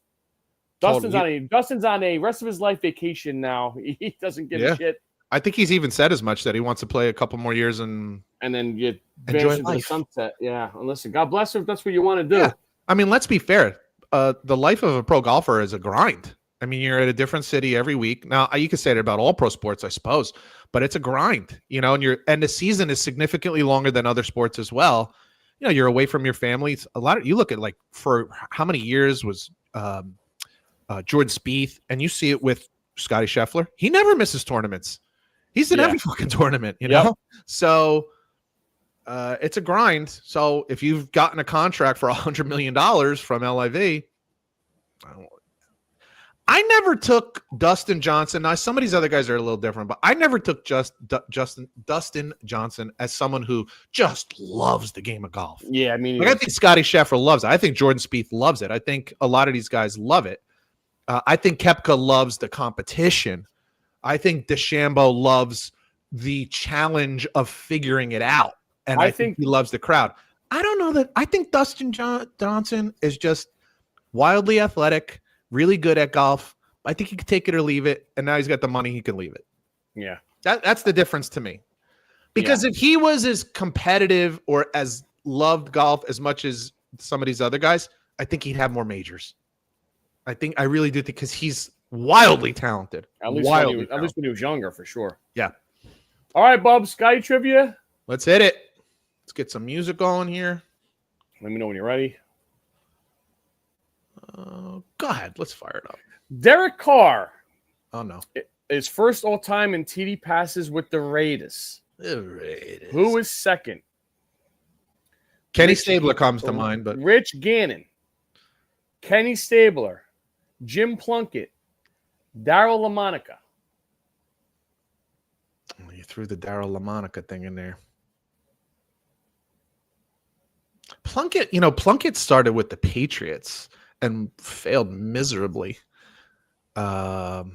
on a rest of his life vacation now. He doesn't give a shit. I think he's even said as much that he wants to play a couple more years and then you enjoy into the sunset. Yeah. And listen, God bless him if that's what you want to do. Yeah. I mean, let's be fair. The life of a pro golfer is a grind. I mean, you're at a different city every week. Now, you could say that about all pro sports, I suppose, but it's a grind, and the season is significantly longer than other sports as well. You're away from your family. It's you look at like for how many years was Jordan Spieth, and you see it with Scotty Scheffler. He never misses tournaments. He's in every fucking tournament, know? So it's a grind. So if you've gotten a contract for $100 million from LIV, I never took Dustin Johnson. Now, some of these other guys are a little different, but I never took Dustin Johnson as someone who just loves the game of golf. Yeah, I mean, I think Scotty Scheffler loves it. I think Jordan Spieth loves it. I think a lot of these guys love it. I think Koepka loves the competition. I think DeChambeau loves the challenge of figuring it out, and I think he loves the crowd. I don't know that. I think Dustin Johnson is just wildly athletic, really good at golf. I think he could take it or leave it, and now he's got the money, he can leave it. Yeah. That's the difference to me. Because if he was as competitive or as loved golf as much as some of these other guys, I think he'd have more majors. I really do think because he's wildly talented. At least when he was younger, for sure. Yeah. All right, Bob, Sky Trivia. Let's hit it. Let's get some music going here. Let me know when you're ready. Go ahead. Let's fire it up. Derek Carr. Oh, no. Is first all-time in TD passes with the Raiders. The Raiders. Who is second? Kenny Stabler comes to mind, but Rich Gannon, Kenny Stabler, Jim Plunkett, Darryl LaMonica. You threw the Darryl LaMonica thing in there. Plunkett started with the Patriots and failed miserably. I'll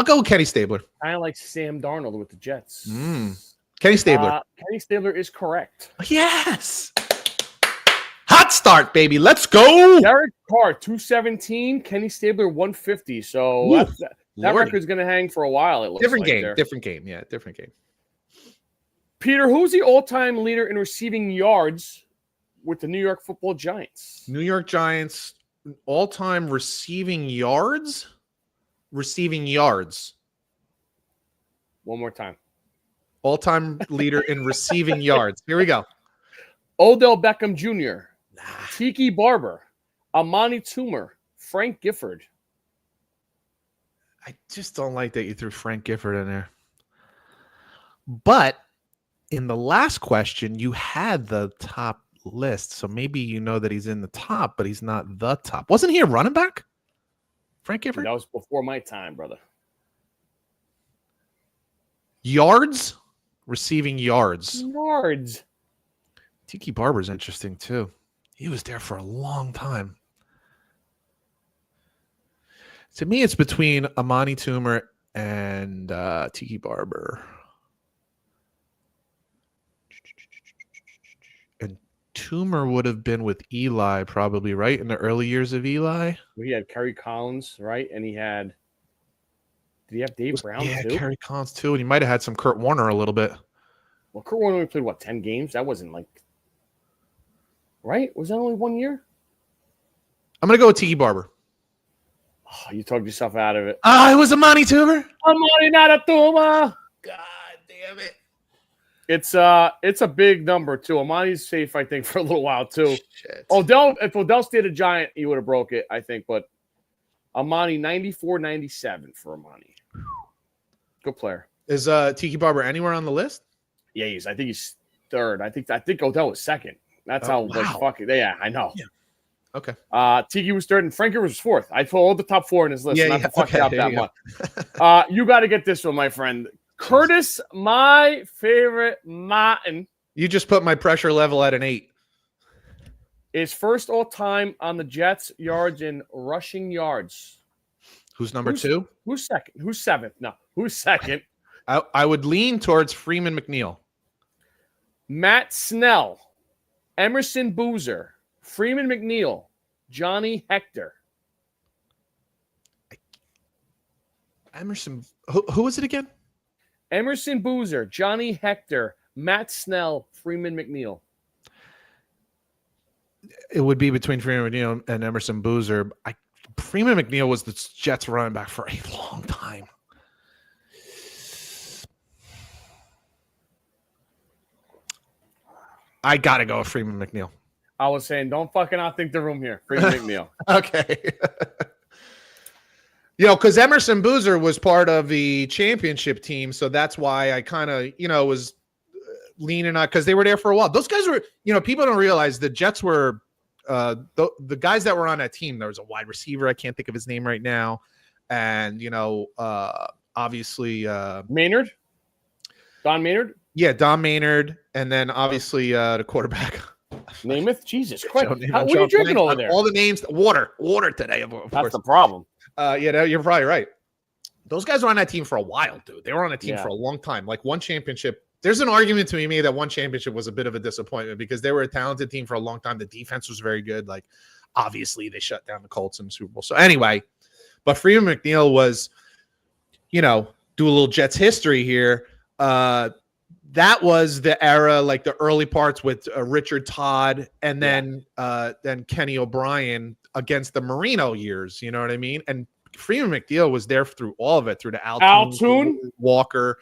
go with Kenny Stabler. Kind of like Sam Darnold with the Jets. Kenny Stabler. Kenny Stabler is correct. Yes. Hot start, baby. Let's go. Derek Carr, 217. Kenny Stabler, 150. So that record's going to hang for a while. It looks different like game. Different game. Yeah, different game. Peter, who's the all-time leader in receiving yards with the New York Football Giants? New York Giants, all-time receiving yards? Receiving yards. One more time. All-time leader in receiving yards. Here we go. Odell Beckham Jr., Tiki Barber, Amani Toomer, Frank Gifford. I just don't like that you threw Frank Gifford in there. But in the last question, you had the top list, so maybe you know that he's in the top, but he's not the top. Wasn't he a running back? Frank Gifford? That was before my time, brother. Yards? Receiving yards. Yards. Tiki Barber's interesting, too. He was there for a long time. To me, it's between Amani Toomer and Tiki Barber. And Toomer would have been with Eli probably, right? In the early years of Eli. He had Kerry Collins, right? And he had... Did he have Dave Brown, too? Yeah, Kerry Collins, too. And he might have had some Kurt Warner a little bit. Well, Kurt Warner only played, 10 games? That wasn't like... Right? Was that only 1 year? I'm going to go with Tiki Barber. Oh, you talked yourself out of it. It was Amani Toomer. Amani, not a Toomer. God damn it. It's a big number, too. Amani's safe, I think, for a little while, too. Shit. If Odell stayed a Giant, he would have broke it, I think. But Amani, 94-97 for Amani. Good player. Is Tiki Barber anywhere on the list? Yeah, I think he's third. I think Odell was second. That's how fucking. Yeah, I know. Yeah. Okay. Tiki was third, and Frankie was fourth. I put all the top four in his list. Not to fuck it up that much. You got to get this one, my friend. Curtis, my favorite Martin. You just put my pressure level at an 8. Is first all time on the Jets yards in rushing yards. Who's number 2? Who's second? Who's seventh? No. Who's second? I would lean towards Freeman McNeil. Matt Snell, Emerson Boozer, Freeman McNeil, Johnny Hector. Emerson, who was it again? Emerson Boozer, Johnny Hector, Matt Snell, Freeman McNeil. It would be between Freeman McNeil and Emerson Boozer. Freeman McNeil was the Jets running back for a long time. I got to go with Freeman McNeil. I was saying, don't fucking outthink the room here. Freeman McNeil. Okay. Because Emerson Boozer was part of the championship team, so that's why I kind of, was leaning on, because they were there for a while. Those guys were, people don't realize the Jets were, the guys that were on that team. There was a wide receiver, I can't think of his name right now, and obviously Maynard, Don Maynard. Yeah, Don Maynard, and then obviously the quarterback. Namath? Jesus Christ. What are you drinking over there? All the names. Water today, of course. That's the problem. You're probably right. Those guys were on that team for a while, dude. They were on a team for a long time. Like one championship There's an argument to be made that one championship was a bit of a disappointment because they were a talented team for a long time. The defense was very good. Like, obviously, they shut down the Colts in the Super Bowl. So anyway, but Freeman McNeil was, do a little Jets history here. That was the era, like the early parts with Richard Todd and then Kenny O'Brien against the Marino years. You know what I mean? And Freeman McNeil was there through all of it, through the Altoon, Walker,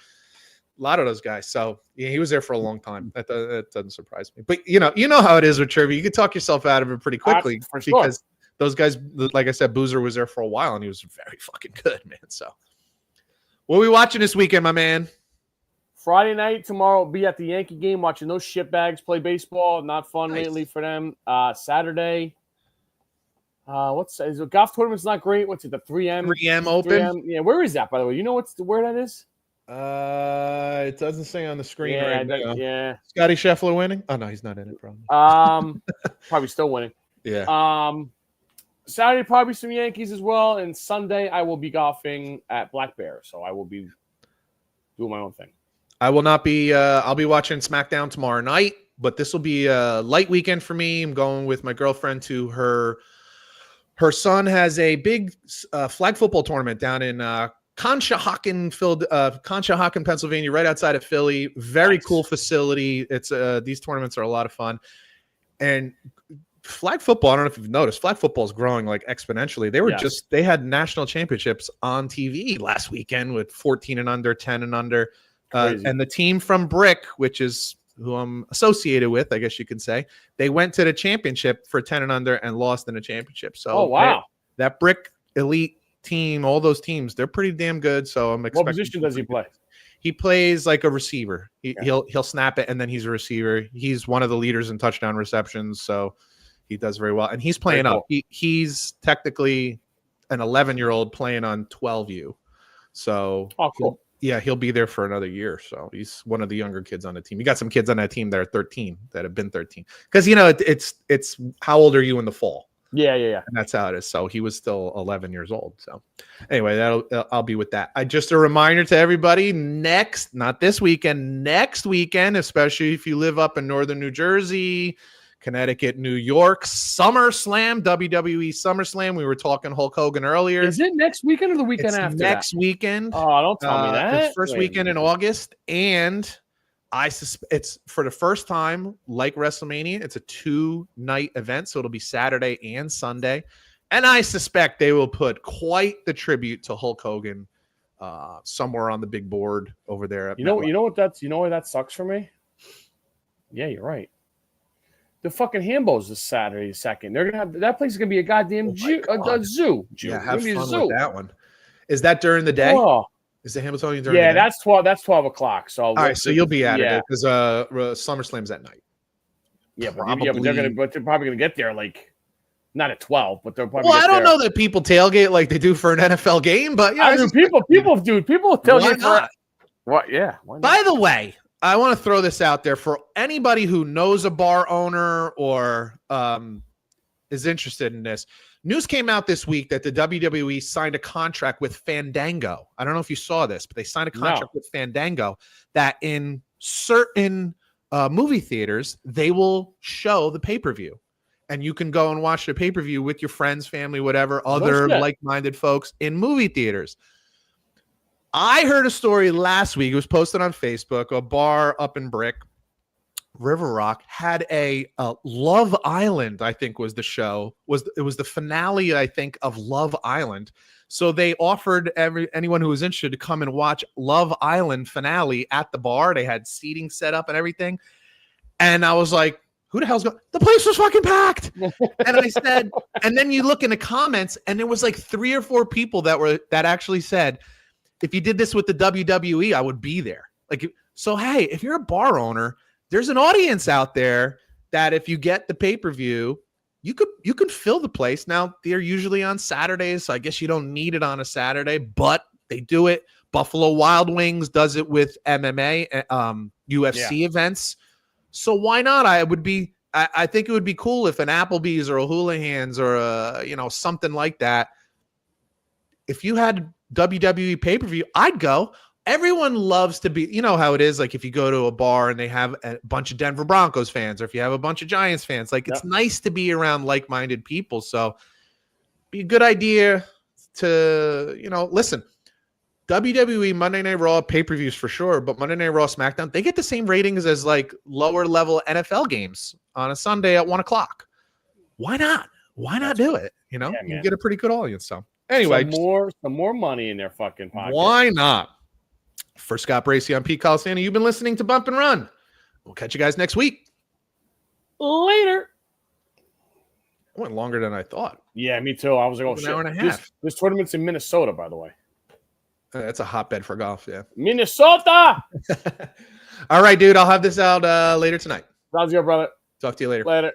a lot of those guys. So yeah, he was there for a long time. That doesn't surprise me. But you know how it is with trivia. You can talk yourself out of it pretty quickly because those guys, like I said, Boozer was there for a while and he was very fucking good, man. So what are we watching this weekend, my man? Friday night, tomorrow, be at the Yankee game watching those shitbags play baseball. Not fun lately for them. Saturday, is the golf tournament's not great. What's it, the 3M? 3M Open? 3M? Yeah, where is that, by the way? You know where that is? It doesn't say on the screen right now. Yeah. Scotty Scheffler winning? Oh, no, he's not in it, probably. Probably still winning. Yeah. Saturday, probably some Yankees as well. And Sunday, I will be golfing at Black Bear. So I will be doing my own thing. I will not be I'll be watching SmackDown tomorrow night, but this will be a light weekend for me. I'm going with my girlfriend to her son has a big flag football tournament down in Conshohocken, Pennsylvania, right outside of Philly. Very cool facility. It's these tournaments are a lot of fun. And flag football, I don't know if you've noticed, flag football is growing like exponentially. They had national championships on TV last weekend with 14 and under, 10 and under. And the team from Brick, which is who I'm associated with, I guess you could say, they went to the championship for 10 and under and lost in the championship. So that Brick elite team, all those teams, they're pretty damn good. So I'm expecting. What position does he play? He plays like a receiver. He'll snap it and then he's a receiver. He's one of the leaders in touchdown receptions, so he does very well. And he's playing up. He's technically an 11-year-old playing on 12U. So cool. He'll be there for another year. So he's one of the younger kids on the team. You got some kids on that team that are 13, that have been 13. Because, it's how old are you in the fall? Yeah. And that's how it is. So he was still 11 years old. So anyway, I'll be with that. Just a reminder to everybody, not this weekend, next weekend, especially if you live up in northern New Jersey, Connecticut, New York, SummerSlam, WWE SummerSlam. We were talking Hulk Hogan earlier. Is it next weekend or the weekend after? Next weekend. Oh, don't tell me that. It's first weekend in August, and I suspect it's for the first time, like WrestleMania. It's a 2-night event, so it'll be Saturday and Sunday, and I suspect they will put quite the tribute to Hulk Hogan somewhere on the big board over there. You know why that sucks for me? Yeah, you're right. The fucking Hambos this Saturday, second. They're gonna have that place is gonna be a goddamn zoo. Yeah, have fun with that one. Is that during the day? Oh. Is the Hamiltonian during the day? That's 12 o'clock. So all right, so you'll be at it because SummerSlam's at night. Yeah, but they're probably gonna get there like not at 12, but they're probably. Well, I don't know that people tailgate like they do for an NFL game, but yeah, people tailgate for what? Yeah. By the way, I want to throw this out there for anybody who knows a bar owner or is interested in this. News came out this week that the WWE signed a contract with Fandango. I don't know if you saw this, but they signed a contract with Fandango that in certain movie theaters, they will show the pay-per-view. And you can go and watch the pay-per-view with your friends, family, whatever, other like-minded folks in movie theaters. I heard a story last week. It was posted on Facebook. A bar up in Brick, River Rock, had a Love Island, I think was the show. It was the finale, I think, of Love Island. So they offered anyone who was interested to come and watch Love Island finale at the bar. They had seating set up and everything. And I was like, who the hell's going? The place was fucking packed. And I said, and then you look in the comments and there was like 3 or 4 people that actually said, if you did this with the WWE, I would be there. So, hey, if you're a bar owner, there's an audience out there that if you get the pay-per-view, you could fill the place. Now, they're usually on Saturdays, so I guess you don't need it on a Saturday, but they do it. Buffalo Wild Wings does it with MMA, UFC events. So why not? I think it would be cool if an Applebee's or a Houlihan's or something like that. If you had WWE pay-per-view, I'd go. everyone loves to be, you know how it is. Like if you go to a bar and they have a bunch of Denver Broncos fans, or if you have a bunch of Giants fans, like it's nice to be around like-minded people. So be a good idea to, listen, WWE Monday Night Raw pay-per-views for sure, but Monday Night Raw SmackDown, they get the same ratings as like lower level NFL games on a Sunday at 1:00. Why not? Why not do it? You get a pretty good audience. So anyway, some more money in their fucking pocket. Why not? For Scott Bracey, I'm Pete Calisani. You've been listening to Bump and Run. We'll catch you guys next week. Later. It went longer than I thought. Yeah, me too. I was like, oh, shit. An hour and a half. This tournament's in Minnesota, by the way. That's a hotbed for golf, yeah. Minnesota! All right, dude. I'll have this out later tonight. Sounds good, brother. Talk to you later. Later.